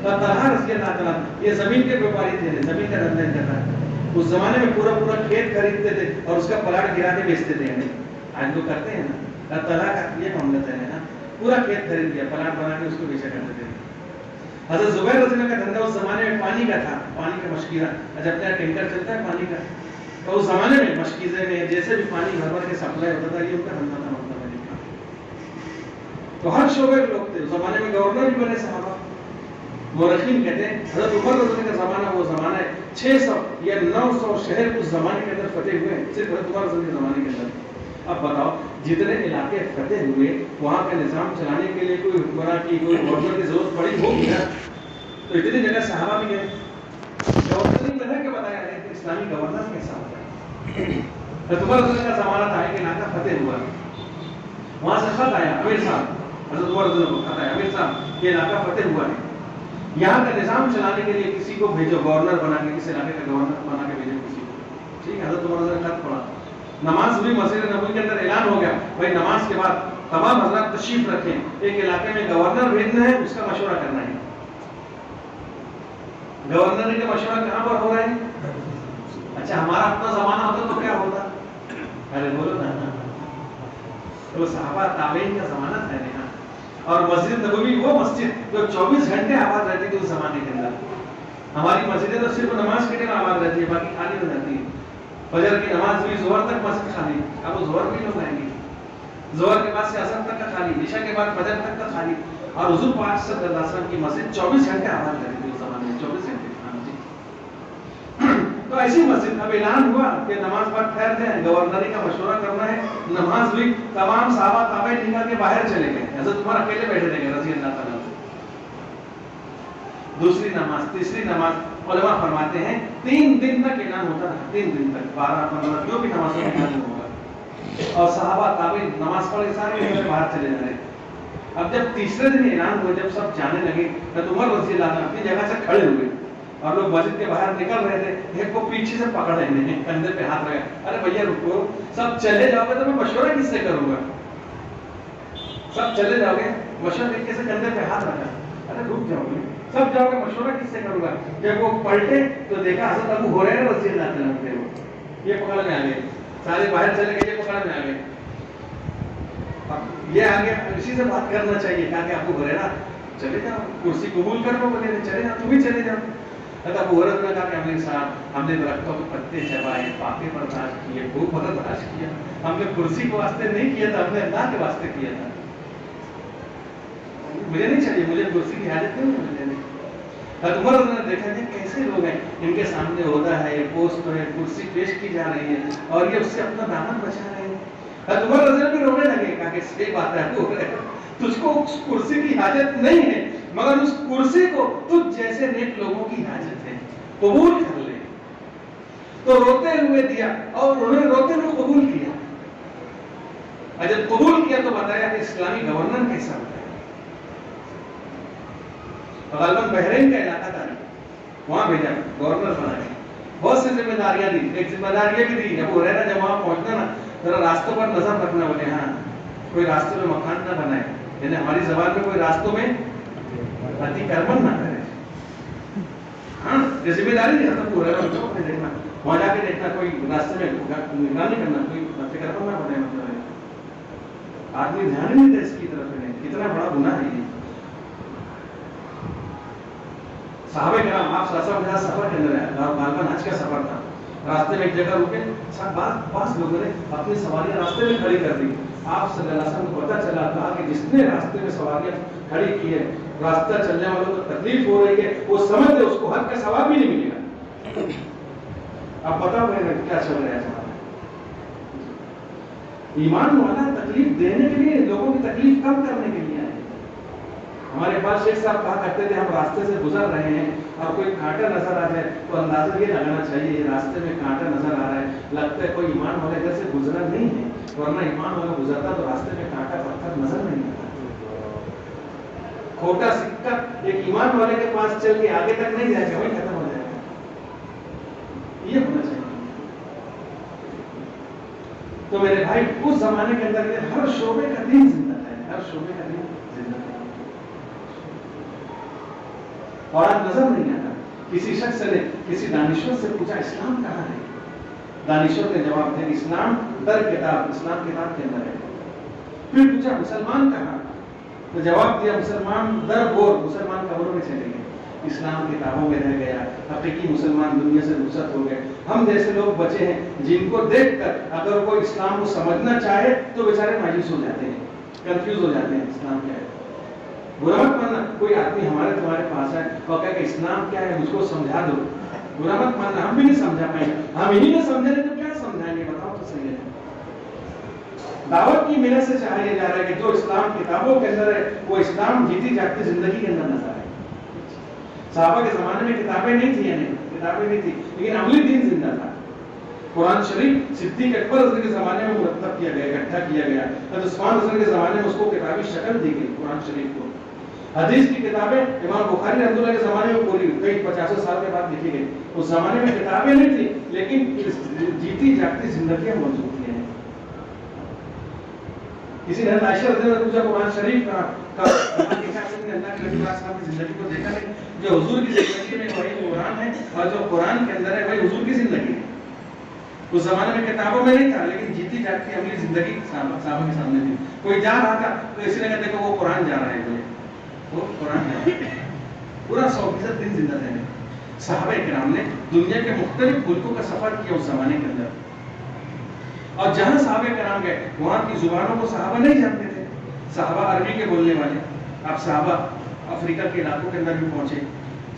اور طلحہ رضی اللہ تعالیٰ یہ زمین کے ویپاری تھے، زمین کا دھندا کرتا ہے، اس زمانے میں پورا کھیت خریدتے تھے اور اس کا پلاٹ گرا کے بیچتے تھے، آج لوگ کرتے ہیں نا، طلحہ کا یہ معاملہ ہے نا، پورا کھیت خرید لیا، پلاٹ بنا کے اس کو بیچا کرتے تھے۔ حضرت زبیر رضی اللہ کا دھندا اس زمانے میں پانی کا تھا، پانی کا مشکیزہ، جب تک ٹینکر چلتا ہے پانی کا، تو اس زمانے میں مشکیزے میں جیسے بھی پانی گھر بھر کے سپلائی ہوتا تھا، یہ ان کا دھندا تھا، مطلب تو ہر شعبے کے لوگ تھے اس زمانے میں، گورنر بھی بنے صحابہ۔ مورخین کہتے ہیں حضرت عمر رضی اللہ کا زمانہ وہ زمانہ ہے 600 یا 900 شہر اس زمانے کے اندر فتح ہوئے ہیں، صرف حضرت عمر رضی اللہ کے زمانے کے اندر۔ اب بتاؤ جتنے علاقے فتح ہوئے وہاں کا نظام چلانے کے لیے کوئی حکمراں کی، کوئی گورنر کی ضرورت پڑی ہوگی نا، تو اتنی جگہ صحابہ بھی گئے، گورنر نے رہ کے بتایا ہے کہ اسلامی گورنر کیسا ہوتا ہے۔ حضرت عمر رضی اللہ کا زمانہ تھا کہ علاقہ فتح ہوا، وہاں سے خط آیا امیر صاحب، حضرت عمر رضی اللہ کو خط آیا، امیر صاحب یہ علاقہ فتح ہوا ہے، یہاں کا نظام چلانے کے لیے کسی کو بھیجو، گورنر بنا کے، کسی علاقے کا گورنر بنا کے بھیجو کسی کو، ٹھیک ہے۔ حضرت عمر نے خط پڑھا، نماز ہوئی، مسجد نبوی کے اندر اعلان ہو گیا بھائی نماز کے بعد تمام حضرات تشریف رکھیں، ایک علاقے میں گورنر بھیجنا ہے، اس کا مشورہ کرنا ہے۔ گورنر کا مشورہ کہاں پر ہو رہا ہے؟ اچھا ہمارا اپنا زمانہ ہوتا تو کیا ہوتا؟ ارے بولو نا، تو صحابہ تابعین کا زمانہ تھا یہاں، اور مسجد نبوی وہ مسجد جو 24 گھنٹے آباد رہتی تھی اس زمانے کے اندر۔ ہماری مسجدیں تو صرف نماز کے ٹائم آباد رہتی ہے، باقی خالی ہو جاتی ہے۔ فجر کی نماز ہوئی، ظہر تک مسجد خالی، اب وہ ظہر بھی لوگ آئیں گے، ظہر کے بعد سے عصر تک کا خالی، عشاء کے بعد فجر تک کا خالی، اور حضور پاک صلی اللہ علیہ وسلم کی مسجد 24 گھنٹے آباد رہتی تھی اس زمانے میں، 24 گھنٹے۔ تو ایسی مسجد اب اعلان ہوا کہ نماز پڑھ ٹھہر جائیں، گورنری کا مشورہ کرنا ہے، نماز ہوئی، تمام صحابہ تابعین نکل کے باہر چلے گئے، حضرت عمر اکیلے بیٹھے رہے رضی اللہ تعالیٰ عنہ۔ دوسری نماز، تیسری نماز، علماء فرماتے ہیں 3 دن تک اعلان ہوتا رہا، 3 دن تک، 12 15 جو بھی نمازوں میں اعلان ہوگا، اور صحابہ تابعین نماز پڑھ کے سارے نکل کے باہر چلے جا رہے۔ اب جب تیسرے دن اعلان ہوا، جب سب جانے لگے، حضرت عمر رضی اللہ عنہ اپنی جگہ سے کھڑے ہوئے، اور لوگ مسجد کے باہر نکل رہے تھے، ایک کو پیچھے سے پکڑ رہے ہیں، کندھے پہ ہاتھ رکھا، ارے بھیا رکو، سب چلے جاؤ گے تو میں مشورہ کس سے کروں گا؟ سب چلے جاؤ گے، مشورہ کس سے؟ کندھے پہ ہاتھ رکھا، ارے رک جاؤ گے، سب جاؤ گے، مشورہ کس سے کروں گا؟ جب وہ پلٹے تو دیکھا حضرت ابو ہریرہ رضی اللہ عنہ تھے، وہ یہ پکڑ میں آ گئے، سارے باہر چلے گئے، یہ پکڑ میں آ گئے، یہ آگے اسی سے بات کرنا چاہیے، کہا کہ ابو ہریرہ چلے جاؤ، کرسی قبول کر لو، بولے چلے جاؤ، تم بھی چلے جاؤ۔ ابو ہریرہ نے کہا کہ امیر صاحب ہم نے درختوں کے پتے چبائے، پاکے برداشت کیے، بھوک برداشت کیا، ہم نے کرسی کے واسطے نہیں کیا تھا، ہم نے اللہ کے واسطے کیا تھا، مجھے نہیں چاہیے، مجھے کرسی کی حاجت نہیں ہے مجھے نہیں۔ حضرت عمر نے دیکھا کہ کیسے لوگ ہیں، ان کے سامنے عہدہ ہے، پوسٹ ہے، کرسی پیش کی جا رہی ہے، اور یہ اس سے اپنا دامن بچا رہے ہیں۔ حضرت عمر رضی اللہ بھی رونے لگے، کہا کہ صحیح بات ہے ابو ہریرہ، تجھ کو اس کرسی کی حاجت نہیں ہے، مگر اس کرسی کو تجھ جیسے نیک لوگوں کی حاجت ہے، قبول کر لے۔ تو روتے ہوئے دیا، اور انہوں نے روتے ہوئے قبول کیا، اور جب قبول کیا تو بتایا کہ اسلامی گورنر کیسا ہوتا ہے۔ غالباً بحرین کا علاقہ تھا، وہاں بھیجا، گورنر بنا کے بہت سی ذمہ داریاں دی، ایک ذمہ داری یہ بھی دی، ابو ہریرہ جب وہاں پہنچنا نا ذرا راستوں پر نظر رکھنا، بولے ہاں کوئی راستے میں مکان نہ بنائے، یعنی ہماری زبان میں کوئی راستوں میں اتی کربن نہ کرے، ہاں یہ ذمہ داری نہیں ہے ابو ہریرہ کو دیکھنا، وہاں جا کے دیکھنا کوئی راستے میں نگاہ نہیں کرنا، کوئی اتی کربن نہ بنائے، مطلب آدمی دھیان نہیں دے اس کی طرف، کتنا بڑا گناہ ہے یہ۔ صحابہ کرام آپ صلی اللہ علیہ وسلم سفر کے اندر ہے، غالباً حج کا سفر تھا، راستے میں ایک جگہ رکے، بعض لوگوں نے اپنی سواریاں راستے میں کھڑی کر دی، آپ صلی اللہ علیہ وسلم کو پتہ چلا، کہا کہ جس نے راستے میں سواریاں کھڑی کی ہے، راستہ چلنے والوں کو تکلیف ہو رہی ہے، وہ سمجھتے اس کو حج کا ثواب بھی نہیں ملے گا۔ اب بتاؤ میں کیا چل رہا ہے، ایمان والا تکلیف دینے کے لیے، لوگوں کی تکلیف کم کرنے کے لیے آئے. ہمارے پاس شیخ صاحب کہا کرتے تھے ہم راستے سے گزر رہے ہیں اور کوئی کانٹا نظر آ جائے تو اندازہ یہ لگانا چاہیے یہ راستے میں کانٹا نظر آ رہا ہے، لگتا ہے کوئی ایمان والا ادھر سے گزرا نہیں ہے، ورنہ ایمان والا گزرتا تو راستے میں کانٹا پتھر نظر نہیں آتا. کھوٹا سکہ ایک ایمان والے کے پاس چل کے آگے تک نہیں جائے گا، وہی ختم ہو جائے گا. یہ ہونا چاہیے. تو میرے بھائی اس زمانے کے اندر ہر شعبے کا دین زندہ ہے، ہر شعبے کا دین زندہ ہے. اور آج نظر نہیں آتا. کسی شخص نے کسی دانشور سے پوچھا اسلام کہاں ہے؟ دانشور نے جواب دیا اسلام در کتاب، اسلام کتاب کے اندر ہے. پھر پوچھا مسلمان کہاں؟ تو جواب دیا مسلمان در گور، مسلمان قبروں میں چلے گئے، اسلام کتابوں میں رہ گیا. حقیقی مسلمان دنیا سے رخصت ہو گئے. ہم جیسے لوگ بچے ہیں جن کو دیکھ کر اگر کوئی اسلام کو سمجھنا چاہے تو بیچارے مایوس ہو جاتے ہیں، کنفیوز ہو جاتے ہیں اسلام کیا ہے. برا مت ماننا کوئی آدمی ہمارے تمہارے پاس ہے اور کہے کہ اسلام کیا ہے مجھ کو سمجھا دو. برا مت ماننا، ہم بھی نہیں سمجھا پائیں گے. ہم انہیں نے سمجھا نہیں تو کیا سمجھائیں گے؟ بتاؤ تو صحیح ہے. دعوت کی محنت سے چاہا جا رہا ہے کہ جو اسلام کتابوں کے اندر ہے وہ اسلام جیتی جاگتی زندگی کے اندر نظر آئے. صحابہ کے زمانے میں کتابیں نہیں تھی، یعنی کتابیں نہیں تھی لیکن عملی دین زندہ تھا. قرآن شریف صدیق اکبر رضی کے زمانے میں مرتب کیا گیا، اکٹھا کیا گیا. حضرت عثمان رضی کے زمانے میں اس کو کتابی شکل دی گئی قرآن شریف کو. حدیث کی کتابیں امام بخاری رحمۃ اللہ کے زمانے میں پوری کئی 50 سال کے بعد لکھی گئی. اس زمانے میں کتابیں نہیں تھی لیکن جیتی جاگتی زندگیاں موجود تھیں. کسی نے عائشہ رضی اللہ عنہا پوچھا قرآن شریف کا اللہ کے نبی صاحب کی زندگی کو دیکھا نہیں؟ جو حضور کی زندگی میں وہی قرآن ہے اور جو قرآن کے اندر ہے وہی حضور کی زندگی ہے. اس زمانے میں کتابوں میں نہیں تھا لیکن جیتی جاگتی عملی زندگی صحابہ کے سامنے تھی. کوئی جا رہا تھا تو اسی نے کہا دیکھو وہ قرآن جا رہا ہے، وہ قرآن جا رہا ہے. پورا 100% دن زندہ تھے. صحابہ کرام نے دنیا کے مختلف ملکوں کا سفر کیا اس زمانے کے اندر، اور جہاں صحابہ کرام گئے وہاں کی زبانوں کو صحابہ نہیں جانتے تھے. صحابہ عربی کے بولنے والے. اب صحابہ افریقہ کے علاقوں کے اندر بھی پہنچے،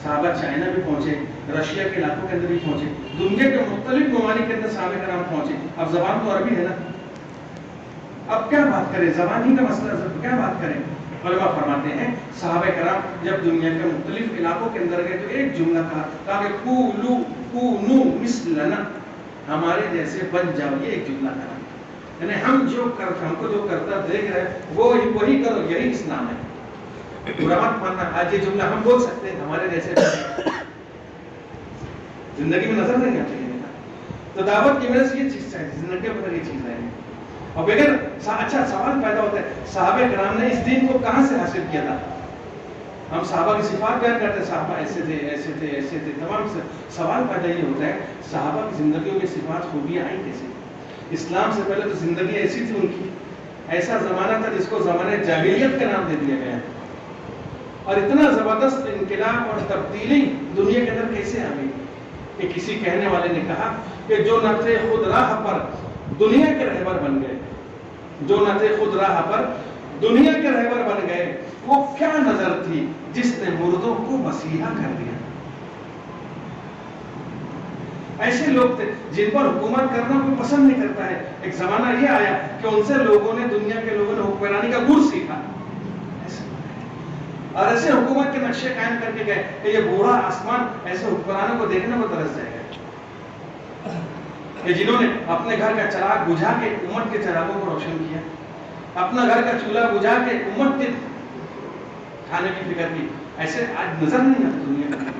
صحابہ چائنا بھی پہنچے، رشیا کے علاقوں کے اندر بھی پہنچے، دنیا کے مختلف ممالک کے اندر صحابہ کرام پہنچے. اب زبان تو عربی ہے نا، اب کیا بات کریں؟ زبان ہی کا مسئلہ، کیا بات کریں؟ علماء فرماتے ہیں صحابہ کرام جب دنیا کے مختلف علاقوں کے اندر گئے تو ایک جملہ کہا کہ قولوا کونوا مثلنا، ہمارے جیسے بن جاؤ. یہ ایک جملہ کہا، یعنی ہم کو جو کرتا دیکھ رہے وہی کرو، یہی اسلام ہے. برا مت ماننا آج یہ جملہ ہم بول سکتے ہیں ہمارے جیسے زندگی میں نظر نہیں آتی ہے. تو دعوت کی وجہ سے یہ چیز چاہیے، زندگی پر یہ چیز ہے. اور بغیر اچھا سوال پیدا ہوتا ہے صحابہ کرام نے اس دین کو کہاں سے حاصل کیا تھا؟ ہم صحابہ کی صفات بیان کرتے ہیں، صحابہ ایسے تھے ایسے تھے ایسے تھے، تمام سے سوال پیدا یہ ہوتا ہے صحابہ کی زندگیوں میں صفات خوبیاں آئیں کیسے؟ اسلام سے پہلے تو زندگی ایسی تھی ان کی، ایسا زمانہ تھا جس کو زمانے جاہلیت کا نام دے دیا گیا. اور اتنا زبردست انقلاب اور تبدیلی دنیا کے اندر کیسے آ گئی کہ کسی کہنے والے نے کہا کہ جو نہ تھے خود راہ پر دنیا کے رہبر بن گئے، جو نہ تھے خود راہ پر دنیا کے رہبر بن گئے، وہ کیا نظر تھی جس نے مردوں کو مسیحا کر دیا. ایسے لوگ تھے جن پر حکومت کرنا کوئی پسند نہیں کرتا ہے. ایک زمانہ یہ آیا کہ ان سے لوگوں نے، دنیا کے لوگوں نے حکمرانی کا گر سیکھا اور ایسے حکومت کے نقشے قائم کر کے گئے کہ یہ بوڑھا آسمان ایسے حکمرانوں کو دیکھنے کو ترس جائے گا کہ جنہوں نے اپنے گھر کا چراغ بجھا کے امت کے چراغوں کو روشن کیا، اپنا گھر کا چولہا بجھا کے امت کے کھانے کی فکر کی. ایسے آج نظر نہیں آتا دنیا میں.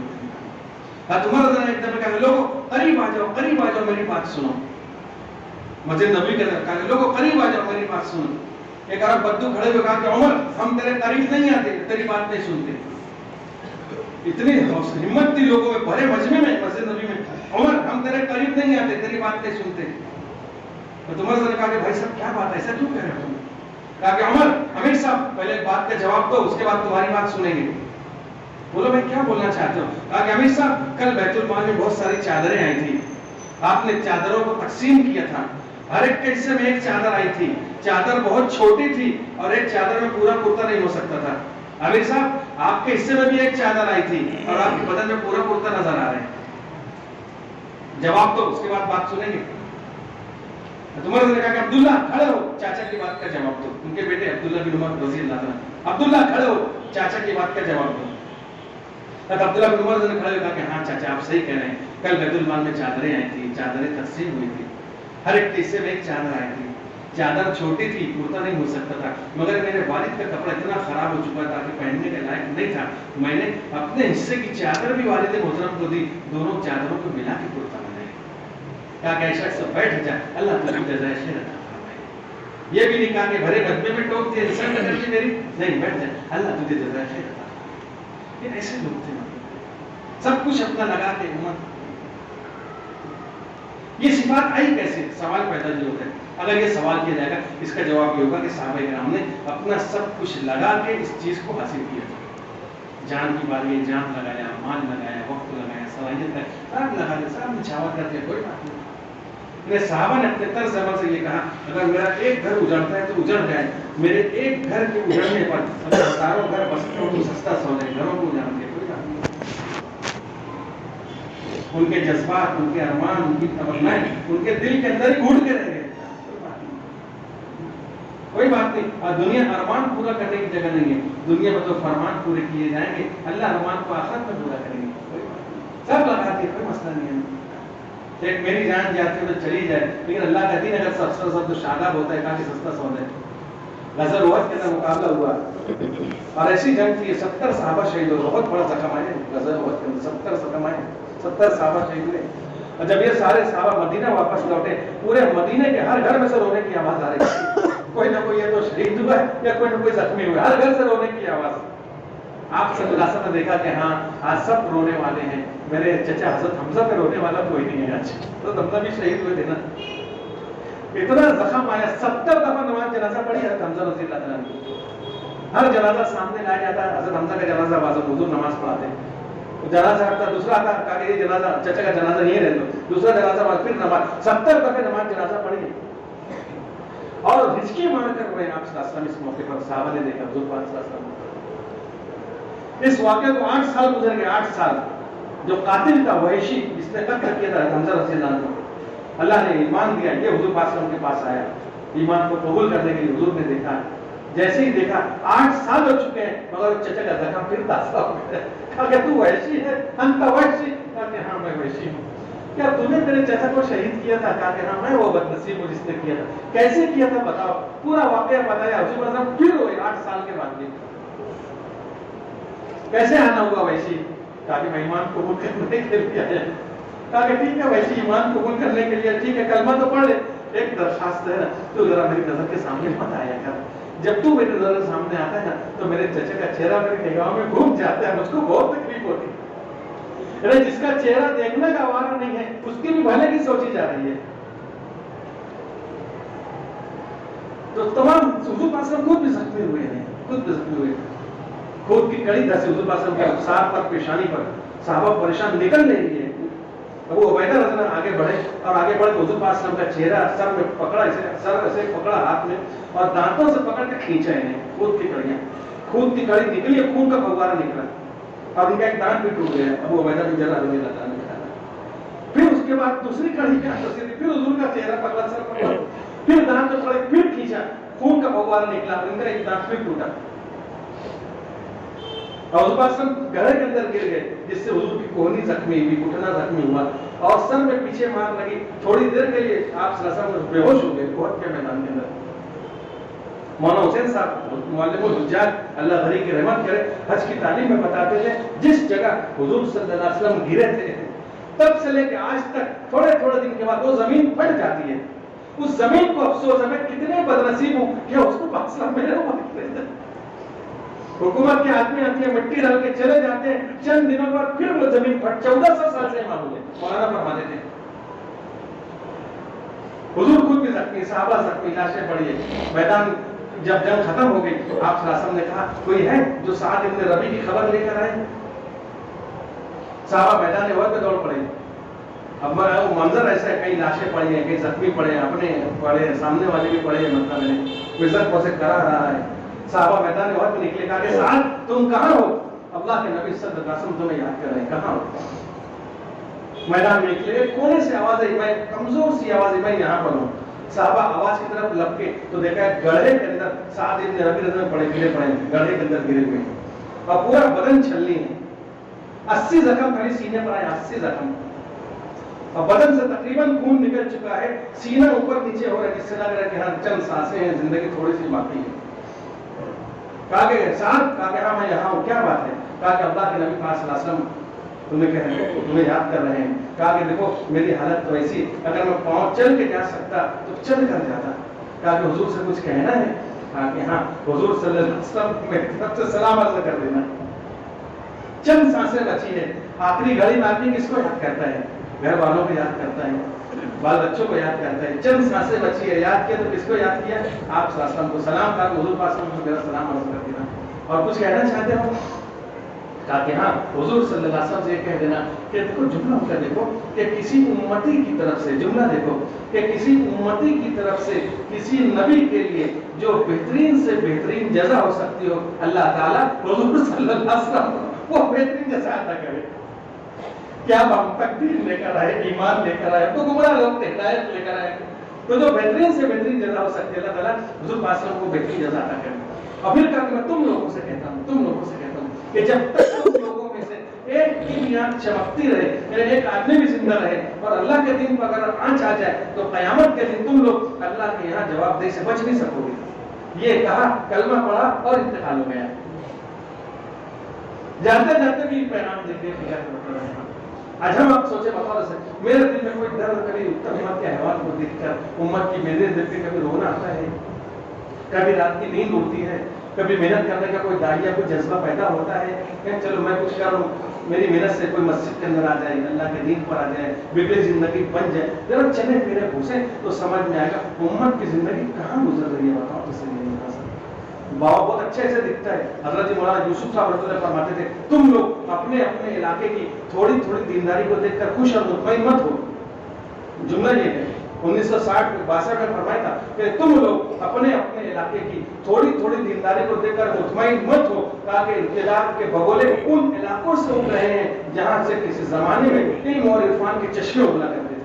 تمہارا ایک دفعہ کہا لوگوں قریب آ جاؤ میری بات سنو. مسجد نبی کے اندر کہا لوگوں قریب آ جاؤ میری بات سنو. ایک عرب بدو کھڑے ہوئے کہا کہ عمر ہم تیرے قریب نہیں آتے، تیری بات نہیں سنتے. اتنی ہمت تھی لوگوں میں بھرے مجمع میں مسجد نبی میں، عمر ہم تیرے قریب نہیں آتے، تیری بات نہیں سنتے. تو عمر نے کہا کہ بھائی صاحب کیا بات، ایسا کیوں کہہ رہے ہو؟ کہا کہ عمر امیر صاحب پہلے ایک بات کا جواب دو، اس کے بعد تمہاری بات سنیں گے. بولو میں کیا بولنا چاہتے ہو؟ کہا کہ امیر صاحب کل بیت المال میں بہت ساری چادریں آئی تھی، آپ نے چادروں کو تقسیم کیا تھا، ہر ایک کے حصے میں ایک چادر آئی تھی. چادر بہت چھوٹی تھی اور ایک چادر میں پورا کرتا نہیں ہو سکتا تھا. امیر صاحب آپ کے حصے میں بھی ایک چادر آئی تھی اور آپ کے بدن میں پورا کرتا نظر آ رہا ہے. جواب دو، اس کے بعد بات سنیں گے. عمر نے کہا کہ عبداللہ کھڑے ہو، چاچا کی بات کا جواب دو. ان کے بیٹے عبداللہ بن عمر رضی اللہ عنہ، عبداللہ کھڑے ہو، چاچا کی بات کا جواب دو. عبداللہ بن عمر نے کھڑے ہو کہا کہ ہاں چاچا آپ صحیح کہہ رہے ہیں، کل بیت المال میں چادریں آئی تھی، چادریں تقسیم ہوئی تھی، ہر ایک حصے میں ایک چادر آئی تھی. چادر چھوٹی تھی، کرتا نہیں ہو سکتا تھا، مگر میرے والد کا کپڑا اتنا خراب ہو چکا تھا کہ پہننے کے لائق نہیں تھا. میں نے اپنے حصے کی چادر بھی والد محترم کو دی، دونوں چادروں کو ملا کے کرتا بنایا. کہا کہ ایسا سے بیٹھ جا، اللہ تجھے جزائے خیر عطا فرمائے. یہ بھی نہیں کہا کہ بھرے مجمے میں ٹوک دے انسان کر لی میری، نہیں بیٹھ جا، اللہ تجھے جزائے خیر عطا فرمائے. یہ ایسے لوگ تھے، سب کچھ اپنا لگا کے امت. یہ صفات آئی کیسے؟ سوال پیدا جو ہوتا ہے. اگر یہ سوال کیا جائے گا اس کا جواب یہ ہوگا کہ صحابہ کرام نے اپنا سب کچھ لگا کے اس چیز کو حاصل کیا تھا. جان کی باری جان لگایا، مال لگایا، وقت لگایا، صلاحیت سب لگا دیا، سب نچھاور کر دیا، کوئی بات نہیں. میرے صحابہ نے اپنے طرز عمل سے یہ کہا اگر میرا ایک گھر اجڑتا ہے تو اجڑ جائے، میرے ایک گھر کے اجڑنے پر ہزاروں گھر بسوں کو سستا سودا ہے، گھروں کو اجاڑ دیا، کوئی بات نہیں. ان کے جذبات، ان کے ارمان، ان کی تمنائیں ان کے دل کے اندر ہی گھٹ کے رہ گئے. کوئی بات نہیں. اور دنیا ارمان پورا کرنے کی جگہ نہیں ہے، دنیا میں تو فرمان پورے کیے جائیں گے، اللہ ارمان کو آخرت میں پورا کریں گے. کوئی بات نہیں، سب لگا دیا، کوئی مسئلہ نہیں ہے. ایک میری جان جاتی ہے تو چلی جائے، لیکن اللہ کا دین اگر سب تو شاداب ہوتا ہے، کافی سستا سودا ہے. غزوہ احد کے اندر مقابلہ ہوا اور ایسی جنگ تھی 70 صحابہ شہید ہوئے، بہت بڑا زخم آئے. غزوہ احد کے اندر 70 زخم آئے، 70 صحابہ شہید ہوئے. اور جب یہ سارے صحابہ مدینہ واپس لوٹے، پورے مدینے کے ہر گھر میں سے رونے کی آواز آ رہی تھی. کوئی نہ کوئی یہ تو شہید ہوا ہے یا کوئی نہ کوئی زخمی ہوا ہے، ہر گھر سے رونے کی آواز. آپ صلی اللہ علیہ وسلم نے دیکھا کہ ہاں آج سب رونے والے ہیں، میرے چچا حضرت حمزہ پہ رونے والا کوئی نہیں ہے. آج تو حمزہ بھی شہید ہوئے تھے نا. اتنا زخم آیا، 70 دفعہ نماز جنازہ پڑھی حضرت حمزہ رضی اللہ عنہ کی. ہر جنازہ سامنے لایا جاتا ہے، حضرت حمزہ کا جنازہ واضح حضور نماز پڑھاتے ہیں. جنازہ آتا، دوسرا آتا، کہا کہ یہ جنازہ چچا کا جنازہ نہیں ہے، دوسرا جنازہ بعد پھر نماز، 70 دفعہ نماز جنازہ پڑھی. اور ہچکی مار کر ہوئے آپ صلی اللہ علیہ وسلم. اس موقع پر صحابہ نے دیکھا حضور پاک صلی اللہ علیہ وسلم. اس واقعے کو 8 سال گزر گئے، 8 سال. جو قاتل تھا وحشی، جس نے قتل کیا تھا حمزہ رضی اللہ عنہ، اللہ نے ایمان دیا، یہ حضور پاک صلی اللہ علیہ وسلم کے پاس آیا ایمان کو قبول کرنے کے لیے. حضور نے دیکھا، جیسے ہی دیکھا 8 سال ہو چکے ہیں مگر چچا کا زخم پھر تازہ ہو گیا. کہا کہ تو وحشی ہے؟ انت وحشی؟ کہا کہ ہاں میں وحشی ہوں. کیا تم نے میرے چچا کو شہید کیا تھا؟ کہا کہ ہاں میں وہ بدنصیب ہوں جس نے کیا تھا. کیسے کیا تھا بتاؤ. پورا واقعہ بتایا. حضور صلی اللہ علیہ وسلم پھر ہوئے 8 سال کے بعد. کیسے آنا ہوا ویسی؟ کہا کہ میں ایمان قبول کرنے کے لیے آیا. کہا کہ ٹھیک ہے ویسی ایمان قبول کرنے کے لیے ٹھیک ہے، کلمہ تو پڑھ لے. ایک درخواست ہے نا، تو ذرا میری نظر کے سامنے مت آیا کر. جب تو میری نظر کے سامنے آتا ہے نا تو میرے چچا کا چہرہ میرے نگاہوں میں گھوم جاتا ہے، مجھ کو بہت تکلیف ہوتی ہے. جس کا چہرہ دیکھنے کا وارا نہیں ہے اس کی بھی بھلے کی سوچی جا رہی ہے. تو تمام حضور پاک صلی اللہ علیہ وسلم خود بھی زخمی ہوئے ہیں، خود بھی زخمی ہوئے. خود کی کڑی دھر سے حضور پاک صلی اللہ علیہ وسلم کے سر پر، پیشانی پر صحابہ پریشان نکل نہیں رہی ہے. ابو عبیدہ رضی اللہ عنہ آگے بڑھے اور آگے بڑھ کے حضور پاک صلی اللہ علیہ وسلم کا چہرہ سر میں پکڑا، سر ایسے پکڑا ہاتھ میں اور دانتوں سے پکڑ کے کھینچا انہیں. خود کی کڑیاں، خود کی کڑی نکلی ہے، خون کا فوارہ نکلا اور ان کا ایک دانت بھی ٹوٹ گیا. ابو عبیدہ بن جراح رضی اللہ عنہ. پھر اس کے بعد دوسری کڑی کیا تصویر تھی، پھر حضور کا چہرہ پکڑا، سر پکڑا، پھر دانت پکڑے، پھر کھینچا، خون کا فوارہ نکلا، ان کا ایک دانت پھر ٹوٹا. اور حضور پاک گڑھے کے اندر گر گئے جس سے حضور کی کوہنی زخمی ہوئی، گھٹنا زخمی ہوا اور سر میں پیچھے مار لگی. تھوڑی دیر کے لیے آپ صلی اللہ علیہ وسلم بے ہوش ہو گئے احد کے میدان کے اندر. مولانا حسین صاحب معلم الحجاج اللہ بھری کی رحمت کرے، حج کی تعلیم میں بتاتے تھے جس جگہ حضور صلی اللہ علیہ وسلم گرے تھے تب سے لے کے آج تک تھوڑے تھوڑے دن کے بعد وہ زمین پھٹ جاتی ہے. اس زمین کو افسوس ہے میں کتنے بدنصیب ہوں کہ اس کو پاک صلی میرے اوپر. حکومت کے آدمی آتی ہے، مٹی ڈال کے چلے جاتے ہیں، چند دنوں بعد پھر وہ زمین پھٹ. 1400 سال سے معمول ہے. مولانا فرماتے تھے حضور خود بھی زخمی، صحابہ زخمی، لاشیں پڑی ہے میدان. جب جنگ ختم ہو گئی آپ صلی اللہ علیہ وسلم نے کہا کوئی ہے جو سعد ابن ربیع کی خبر لے کر آئے؟ صحابہ میدان احد میں دوڑ پڑے. اب وہ منظر ایسا ہے، کئی لاشیں پڑی ہیں، کئی زخمی پڑے ہیں، اپنے پڑے ہیں، سامنے والے بھی پڑے ہیں. مطلب میں عزت کو سے کرا رہا ہے. صحابہ میدان احد میں نکلے، کہا کہ سعد تم کہاں ہو؟ اللہ کے نبی صلی اللہ علیہ وسلم تمہیں یاد کر رہے ہیں، کہاں ہو؟ میدان میں نکلے، کونے سے آواز آئی، میں کمزور سی آواز ہے، میں یہاں پر ہوں. صحابہ آواز کی طرف لپکے تو دیکھا ہے گڑھے کے اندر سعد ابن ربیع رضی اللہ عنہ گرے پڑے گڑھے کے اندر گرے ہوئے اور پورا بدن چھلنی ہے. 80 زخم خالی سینے پر آئے, 80 زخم, اور بدن سے تقریباً خون نکل چکا ہے, سینہ اوپر نیچے ہو رہا ہے, جس سے لگ رہا ہے کہ ہاں چند سانسیں ہیں, زندگی تھوڑی سی باقی ہے. کہا کہ ساتھ, کہا کہ ہاں میں یہاں ہوں, کیا بات ہے؟ کہا کہ اللہ کے نبی پاک صلی اللہ علیہ وسلم تمہیں یاد کر رہے ہیں. کہا کہ دیکھو میری حالت تو ایسی, اگر میں پاؤں چل کے جا سکتا تو چل کر جاتا. کہا کہ حضور سے کچھ کہنا ہے؟ کہا کہ ہاں حضور صلی اللہ علیہ وسلم میری طرف سے سلام عرض کر دینا. چند سانسیں بچی ہے, آخری گھڑی میں آدمی کس کو یاد کرتا ہے؟ گھر والوں کو یاد کرتا ہے, بال بچوں کو یاد کرتا ہے. چند سانسیں بچی ہے, یاد کیا تو کس کو یاد کیا؟ آپ صلی اللہ علیہ وسلم کو. سلام کہا کہ حضور پاک صلی اللہ علیہ وسلم کو میرا سلام عرض کر دینا. اور کچھ کہنا چاہتے ہو؟ کہا کہ ہاں حضور صلی اللہ علیہ وسلم سے کہہ دینا کہ دیکھو جملہ ہوتا ہے, دیکھو کہ کسی امتی کی طرف سے, جملہ دیکھو کہ کسی امتی کی طرف سے کسی نبی کے لیے جو بہترین سے بہترین جزا ہو سکتی ہو, اللہ تعالیٰ حضور صلی اللہ علیہ وسلم وہ بہترین جزا عطا کرے. کیا ہم تقدیر لے کر آئے, ایمان لے کر آئے, تو گمراہ لوگ ہدایت لے کر آئے, تو جو بہترین سے بہترین جزا ہو سکتی ہے اللہ تعالیٰ حضور پاک صلی اللہ علیہ وسلم کو بہترین جزا عطا کرے. اور پھر کہا کہ میں تم لوگوں سے کہتا ہوں کہ جب تک تم لوگوں میں سے ایک کی آنکھ چمکتی رہے, یعنی ایک آدمی بھی زندہ رہے اور اللہ کے دین پر اگر آنچ آ جائے تو قیامت کے دن تم لوگ اللہ کے یہاں جواب دہ سے بچ نہیں سکو گے. یہ کہا, کلمہ پڑھا اور انتقال ہو گیا. جاتے جاتے بھی پیغام دیتے ہیں. آج ہم آپ سوچے بطور سے, میرے دل میں کوئی درد, کبھی امت کے احوال کو دیکھ کر امت کی میرے دل پہ کبھی رونا آتا ہے, کبھی رات کی نیند اڑتی ہے, کبھی محنت کرنے کا کوئی داعیہ, کوئی جذبہ پیدا ہوتا ہے کہ چلو میں کچھ کر لوں, میری محنت سے کوئی مسجد کے اندر آ جائے, اللہ کے دین پر آ جائے, بگڑی زندگی بن جائے, ذرا چلے پھرے گھسے تو سمجھ میں آئے گا امت کی زندگی کہاں گزر رہی ہے. بتاؤ کسی نہیں بتا سکتا. بابا بہت اچھے سے دکھتا ہے. حضرت مولانا یوسف صاحب رحمۃ اللہ فرماتے تھے تم لوگ اپنے اپنے علاقے کی تھوڑی تھوڑی دینداری کو دیکھ کر خوش اور مطمئن مت ہو. جملہ یہ ہے 1962 میں فرمایا تھا کہ تم لوگ اپنے اپنے علاقے کی تھوڑی تھوڑی دینداری کو دیکھ کر مطمئن مت ہو, تاکہ انقلاب کے بگولے ان علاقوں سے اٹھ رہے ہیں جہاں سے کسی زمانے میں علم اور عرفان کے چشمے ابلا کرتے تھے.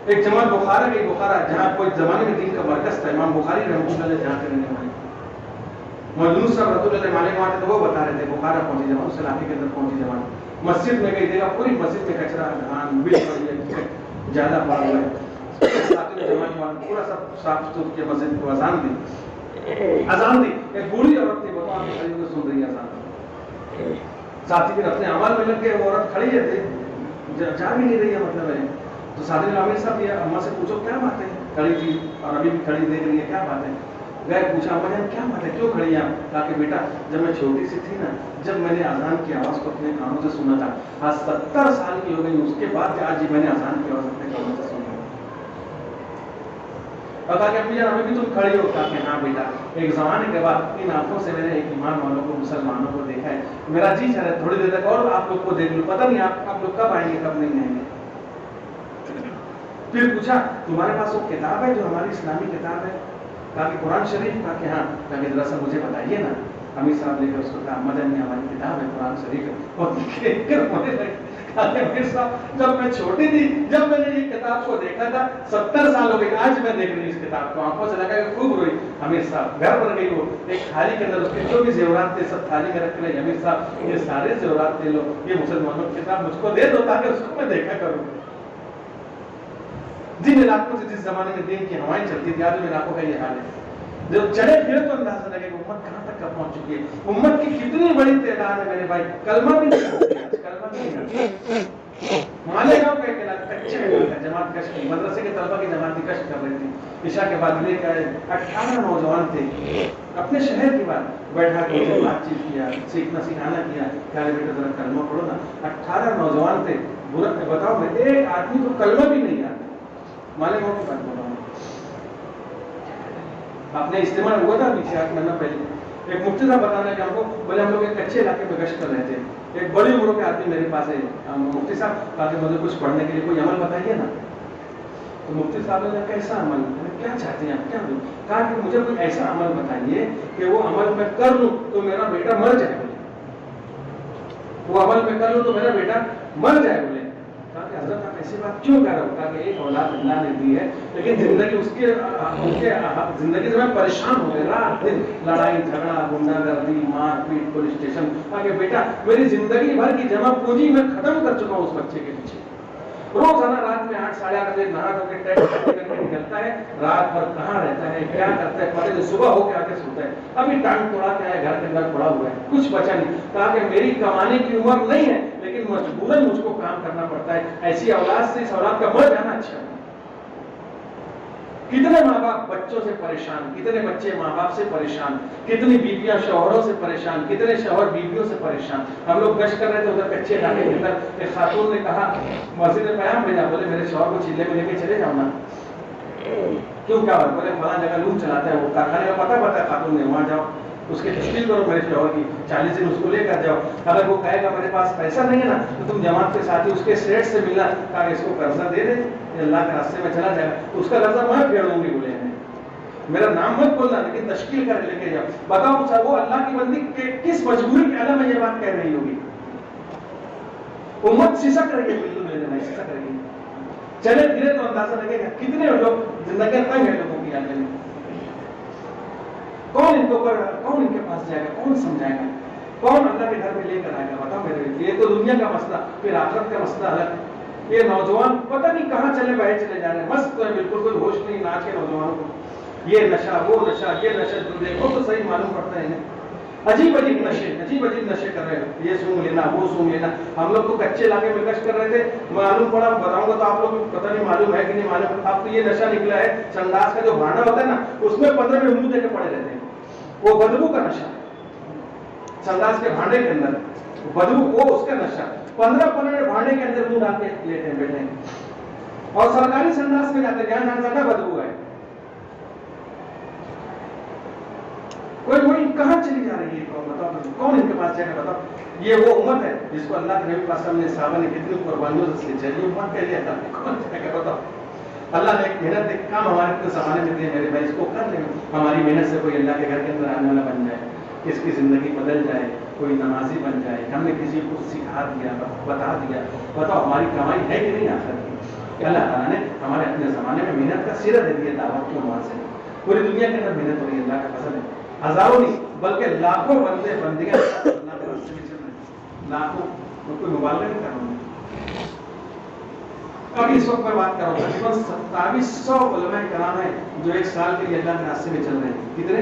ایک جماعت بخارا گئی, بخارا جہاں کوئی زمانے میں دین کا مرکز تھا, امام بخاری رحمۃ اللہ علیہ جہاں کے رہنے والے مولانا صاحب رحمۃ اللہ علیہ مالک وہاں تھے, وہ بتا رہے تھے بخارا پہنچی جماعت, اس علاقے کے اندر پہنچی جماعت, مسجد میں گئی, دیکھا پوری مسجد میں کچرا, دھان بل پڑی ہے, زیادہ پڑا ہوا ہے. پورا سب صاف ستھرا کیا, مسجد کو اذان دی. ایک بوڑھی عورت تھی, وہ سن رہی ہے اذان. ساتھی پھر اپنے عمل میں لگ کے وہ عورت کھڑی ہے, جا بھی نہیں رہی ہے, مطلب ہے. تو ساتھی نے عامر صاحب یہ اماں سے پوچھو کیا بات ہے, کھڑی تھی اور ابھی بھی کھڑی دیکھ رہی ہے, کیا بات ہے. گئے پوچھا اماں جان کیا بات ہے, کیوں کھڑی ہیں آپ؟ کہا کہ بیٹا جب میں چھوٹی سی تھی نا, جب میں نے اذان کی آواز کو اپنے کانوں سے سنا تھا, آج 70 سال کی ہو گئی, اس کے بعد آج میں نے اذان کی آواز اپنے کانوں سے سنا. اور کہا کہ ابھی یار ابھی بھی تم کھڑی ہو. کہا کہ ہاں بیٹا, ایک زمانے کے بعد ان آنکھوں سے میں نے ایک ایمان والوں کو, مسلمانوں کو دیکھا ہے, میرا جی چاہ رہا ہے تھوڑی دیر تک اور آپ لوگ کو دیکھ لوں, پتہ نہیں آپ لوگ کب آئیں گے کب نہیں آئیں گے. پھر پوچھا تمہارے پاس وہ کتاب ہے جو ہماری اسلامی کتاب ہے؟ کہا کہ قرآن شریف. کہا کہ ہاں. کہا کہ ذرا سا مجھے بتائیے نا. امیر صاحب لے کر اس کو کہا مدن میں ہماری کتاب ہے قرآن شریف ہے. اور دیکھ کر مجھے لگا کہ امیر صاحب جب میں چھوٹی تھی, جب میں نے یہ کتاب کو دیکھا تھا 70 سال ہو گئے, آج میں دیکھ رہی ہوں اس کتاب کو, آنکھوں سے لگا کہ خوب روئی. امیر صاحب گھر پر گئی, وہ ایک تھالی کے اندر اس کے جو بھی زیورات تھے سب تھالی میں رکھ رہے. امیر صاحب یہ سارے زیورات دے لو, یہ مسلمانوں کی کتاب مجھ کو دے دو تاکہ اس کو میں دیکھا کروں. جن علاقوں سے جس زمانے میں دین کی ہوائیں چلتی تھی, آج ان علاقوں کا یہ حال ہے. جب چلے پھرے تو اندازہ لگے کہ امت کہاں تک کا پہنچ چکی ہے, امت کی کتنی بڑی تعداد ہے میرے بھائی. کلمہ بھی نہیں, کلمہ بھی نہیں. مالیگاؤں کا ایک علاقہ کچے کا جماعت کش کی, مدرسے کے طلبہ کی جماعت کش کر رہی تھی. عشاء کے بعد لے کر 18 نوجوان تھے, اپنے شہر کی بات بیٹھا کے بات چیت کیا, سیکھنا سکھانا کیا. کیا بیٹا ذرا کلمہ پڑھو نا. 18 نوجوان تھے, بتاؤ میں ایک آدمی کو کلمہ بھی نہیں آتا. مالیگاؤں کی بات بول رہا ہوں. اپنے اجتماع ہوا تھا پیچھے 8 مہینہ پہلے, ایک مفتی صاحب بتانا کہ ہم کو بولے ہم لوگ ایک کچے علاقے میں گشت کر رہے تھے. ایک بڑی عمروں کے آدمی میرے پاس ہے, مفتی صاحب کہا کہ مجھے کچھ پڑھنے کے لیے کوئی عمل بتائیے نا. تو مفتی صاحب نے کیسا عمل, کیا چاہتے ہیں آپ, کیا دوں؟ کہا کہ مجھے کوئی ایسا عمل بتائیے کہ وہ عمل میں کر لوں تو میرا بیٹا مر جائے. وہ عمل میں کر لوں تو میرا بیٹا مر جائے. بولے کہا کہ حضرت آپ ایسی بات کیوں کہہ رہا ہوں؟ تاکہ ایک اولاد اللہ نے دی ہے لیکن زندگی اس کے زندگی سے میں پریشان ہو گئے، رات دن لڑائی جھگڑا گنڈا گردی مار پیٹ پولیس اسٹیشن، تاکہ بیٹا میری زندگی بھر کی جمع پونجی میں ختم کر چکا ہوں اس بچے کے پیچھے، روزانہ رات میں 8 ساڑھے 8 بجے نہا دھو کے ٹیکس کر کے نکلتا ہے، رات بھر کہاں رہتا ہے کیا کرتا ہے پتہ نہیں، صبح ہو کے آ کے سوتا ہے، ابھی ٹانگ توڑا کے آیا گھر کے اندر پڑا ہوا ہے، کچھ بچا نہیں، تاکہ میری کمانے کی عمر نہیں ہے لیکن مجبوراً مجھ کو کام کرنا پڑتا ہے، ایسی اولاد سے اس اولاد کا مر جانا اچھا ہے۔ کتنے ماں باپ بچوں سے پریشان، کتنے بچے ماں باپ سے پریشان، کتنی بیویاں شوہروں سے پریشان، کتنے شوہر بیویوں سے پریشان۔ ہم لوگ گشت کر رہے تھے ادھر کچے علاقے کے اندر، ایک خاتون نے کہا مسجد میں پیام بھیجا، بولے میرے شوہر کو چیلے میں لے کے چلے جاؤ نا، کیوں کیا بات؟ بولے فلاں جگہ لوٹ چلاتا ہے وہ، کارخانے کا پتہ ہے خاتون نے، وہاں جاؤ اس کی تشکیل کرو میرے شوہر کی، 40 دن اس کو لے کر جاؤ، اگر وہ کہے گا میرے پاس پیسہ نہیں ہے نا تو تم جماعت کے ساتھی اس کے سیٹ سے ملنا، کہا اس کو قرضہ دے دے اللہ کے راستے میں چلا جائے گا، اس کا قرضہ میں پھیر دوں گی، بولے میرا نام مت بولنا لیکن تشکیل کر لے کے جاؤ۔ بتاؤ سر وہ اللہ کی بندی کس مجبوری کے عالم میں یہ بات کہہ رہی ہوگی؟ امت سسک رہی ہے، بالکل میرے بھائی سسک رہی ہے، چلے پھرے تو اندازہ لگے گا کتنے لوگ زندگی تنگ ہے لوگوں کی آنے میں، کون ان کو اوپر، کون ان کے پاس جائے گا، کون سمجھائے گا، کون اللہ کے گھر میں لے کر آئے گا؟ بتاؤ میرے، یہ تو دنیا کا مسئلہ، پھر آخرت کا مسئلہ الگ۔ یہ نوجوان پتہ نہیں کہاں چلے بہے چلے جا رہے ہیں، مست ہے بالکل، کوئی ہوش نہیں ناچ کے نوجوانوں کو، یہ نشہ وہ نشہ یہ نشہ، دیکھو تو صحیح معلوم پڑتا ہے انہیں، عجیب عجیب نشے کر رہے ہیں، یہ سونگ لینا وہ سونگ لینا۔ ہم لوگ تو کچے علاقے میں گشت کر رہے تھے، معلوم پڑا بتاؤں گا تو آپ لوگ کو پتہ نہیں معلوم ہے کہ نہیں معلوم، آپ کو یہ نشہ نکلا ہے سنداس کا جو بھانڈا ہوتا ہے نا اس میں 15 میں منہ دے کے پڑے رہتے ہیں، وہ بدبو کا نشہ، سنداس کے بھانڈے کے اندر بدبو وہ اس کا نشہ، 15 بھانڈے کے اندر منہ ڈال کے لیتے ہیں بیٹھے ہیں، اور سرکاری سنداس میں جاتے ہیں جہاں زیادہ بدبو ہے۔ کوئی کہاں چلی جا رہی ہے؟ بتاؤ کون ان کے پاس جائے گا؟ بتاؤ یہ وہ امت ہے جس کو اللہ کے نبی پاک نے صحابہ نے کتنی قربانیوں سے چلی، امت کے لیے کون جائے گا؟ بتاؤ اللہ نے ایک محنت ایک کام ہمارے کو زمانے میں دیا میرے بھائی، اس کو کر لیں، ہماری محنت سے کوئی اللہ کے گھر کے اندر آنے والا بن جائے، اس کی زندگی بدل جائے، کوئی نمازی بن جائے، ہم نے کسی کو سکھا دیا بتا دیا، بتاؤ ہماری کمائی ہے کہ نہیں آخر کی؟ کہ اللہ تعالیٰ نے ہمارے اپنے زمانے میں محنت کا سیرہ دے دیا دعوت کی عنوان سے، پوری دنیا کے اندر محنت ہو رہی ہے، اللہ کا فضل ہے، ہزاروں نہیں بلکہ لاکھوں بندے بندیاں اللہ کے راستے میں چل رہے ہیں، لاکھوں، کوئی مبالغہ نہیں کر رہا ہوں۔ ابھی اس وقت میں بات کر رہا ہوں تقریباً 2700 علماء کرام ہیں جو ایک سال کے لیے اللہ کے راستے میں چل رہے ہیں، کتنے؟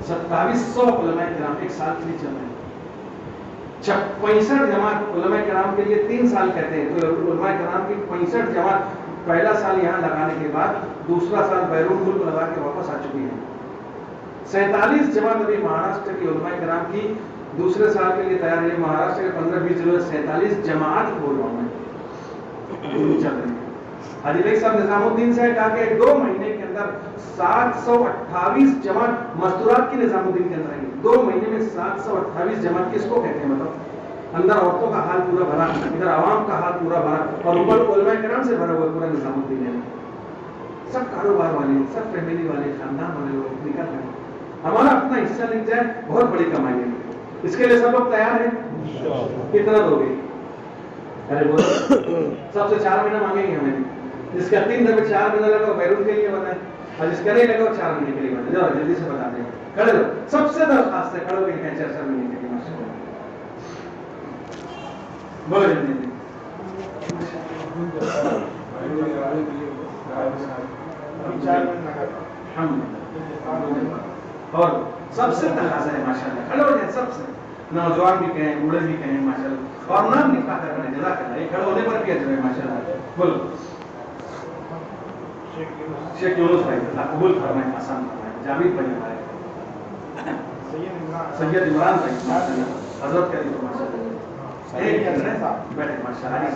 2700 علماء کرام ایک سال کے لیے چل رہے ہیں، 65 جماعت علماء کرام کے لیے 3 سال کہتے ہیں، تو علماء کرام کی 65 جماعت پہلا سال یہاں لگانے کے بعد دوسرا سال بیرون ملک لگا کے واپس آ چکی ہے، 47 جماعت ابھی مہاراشٹر کی علماء کرام کی دوسرے سال کے لیے تیار ہے، مہاراشٹر کے 15-20 ضلعوں 47 جماعت بول رہا ہوں میں چل رہی ہے۔ حاجی بھائی صاحب نظام الدین سے کہا کہ 2 مہینے کے اندر 728 جماعت مستورات کی نظام الدین کے اندر آئی، 2 مہینے میں 728 جماعت کس کو کہتے ہیں مطلب؟ اندر عورتوں کا حال پورا بھرا، ادھر عوام کا حال پورا بھرا، اور اوپر علماء کرام سے بھرا ہوا پورا نظام الدین ہے، سب کاروبار والے، سب فیملی والے، خاندان والے لوگ نکل رہے ہیں، ہمارا اپنا حصہ لکھ جائے بہت بڑی کمائی ہے، اس کے لیے سب لوگ تیار ہیں؟ کتنا دو گے؟ ارے بولو، سب سے 4 مہینہ مانگیں گے ہمیں، جس کا 3 دفعہ 4 مہینہ لگا بیرون کے لیے بتائیں، اور جس کا نہیں لگا 4 مہینے کے لیے بتائیں، جاؤ جلدی سے بتا دیں، کھڑے رہو، سب سے درخواست ہے کھڑے ہو کے کہیں 4 مہینے کے لیے ماشاءاللہ، بولو جلدی اور سب سے تقاضا ہے ماشاءاللہ، کھڑے ہو جائیں، سب سے نوجوان بھی کہیں بوڑھے بھی کہیں ماشاءاللہ، اور نام نہیں پاتا کریں، جزاک اللہ، یہ کھڑے ہونے پر بھی اجر ہے ماشاءاللہ، بولو شیخ یونس بھائی اللہ قبول فرمائے، آسان فرمائے، جاوید بھائی ہمارے، سید عمران بھائی ماشاءاللہ، حضرت کا لکھو ماشاءاللہ، بیٹھے ماشاءاللہ،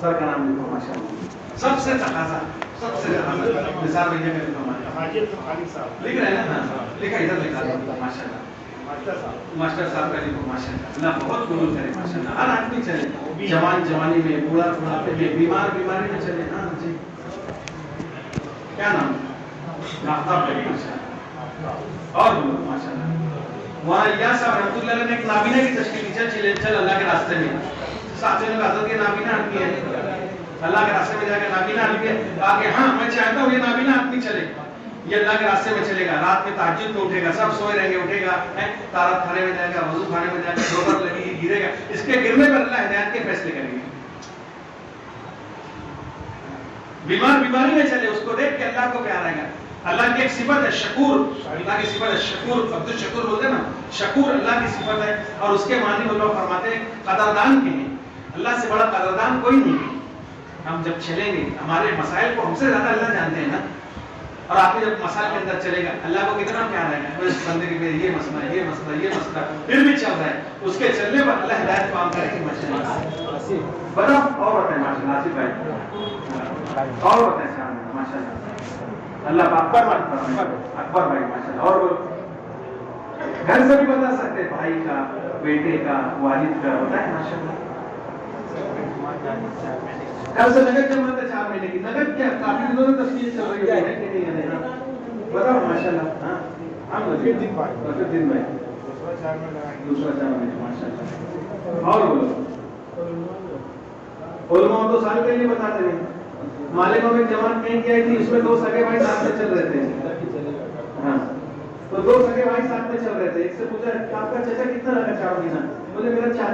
سر کا نام لکھو ماشاءاللہ، سب سے تقاضا، سب سے نثار بھیا کا لکھو ماشاءاللہ، لکھ رہے ہیں نا، لکھا ادھر لکھا ماشاءاللہ، ماسٹر صاحب کا لکھو ماشاءاللہ، اللہ بہت قبول کرے ماشاءاللہ، ہر آدمی چلے، جوان جوانی میں، بوڑھا بڑھاپے میں، بیمار بیماری میں چلے، ہاں جی، کیا نام؟ آفتاب بھائی ماشاءاللہ، اور بولو ماشاءاللہ، وہاں یا صاحب رحمۃ اللہ نے ایک نابینا کی تشکیل کی، چل اللہ کے راستے میں، ساتھیوں نے حضرت کے نابینا آتی ہے، اللہ کے راستے میں جائے گا. نابینا آدمی کہا کہ ہاں میں چاہتا ہوں یہ نابینا آدمی چلے, یہ اللہ کے راستے میں چلے گا, رات میں تہجد میں اٹھے گا, سب سوئے رہیں گے, اٹھے گا, طہارت خانے میں جائے گا, وضو خانے میں جائے گا, نوبت لگے گی, گرے گا, اس کے گرنے پر اللہ ہدایت کے فیصلے کریں گے. بیمار بیماری میں چلے, اس کو دیکھ کے اللہ کو پیار آئے گا. اللہ کی ایک صفت ہے شکور, اللہ کی صفت ہے شکور, عبد الشکور بولتے ہیں نا, شکور اللہ کی صفت ہے. اور اس کے معنی وہ لوگ فرماتے ہیں قدردان کے ہیں, اللہ سے بڑا قدردان کوئی نہیں ہے. ہم جب چلیں گے, ہمارے مسائل کو ہم سے زیادہ اللہ جانتے ہیں نا, اور آپ جب مسائل کے اندر چلے گا, اللہ کو کتنا پیار آئے گا, اس بندے کے یہ مسئلہ ہے, یہ مسئلہ, یہ مسئلہ, پھر بھی چل رہا ہے, اس کے چلنے پر اللہ ہدایت کام کرے گی. ماشاءاللہ بتاؤ اور بتائیں, ماشاءاللہ آصف بھائی اور بتائیں ماشاءاللہ, اللہ اکبر اکبر بھائی ماشاءاللہ. اور گھر سے بھی بتا سکتے, بھائی کا, بیٹے کا, والد کا, بتائیں ماشاءاللہ. کل سے نگد جمع ہے 4 مہینے کی, نگد کیا کافی دنوں میں تشکیل چل رہی ہے کہ نہیں ہے, بتاؤ ماشاءاللہ. ہاں ہم دن بھائی دوسرا 4 مہینے ماشاءاللہ. اور بولو, علماء تو سال کے لیے بتاتے ہیں. مالکوں میں جماعت نہیں کی آئی تھی, اس میں 2 سگے بھائی ساتھ میں چل رہے تھے. ہاں تو 2 سگے بھائی ساتھ میں چل رہے تھے. ایک سے پوچھا آپ کا چچا کتنا لگا 4 مہینہ, بولے میرا 4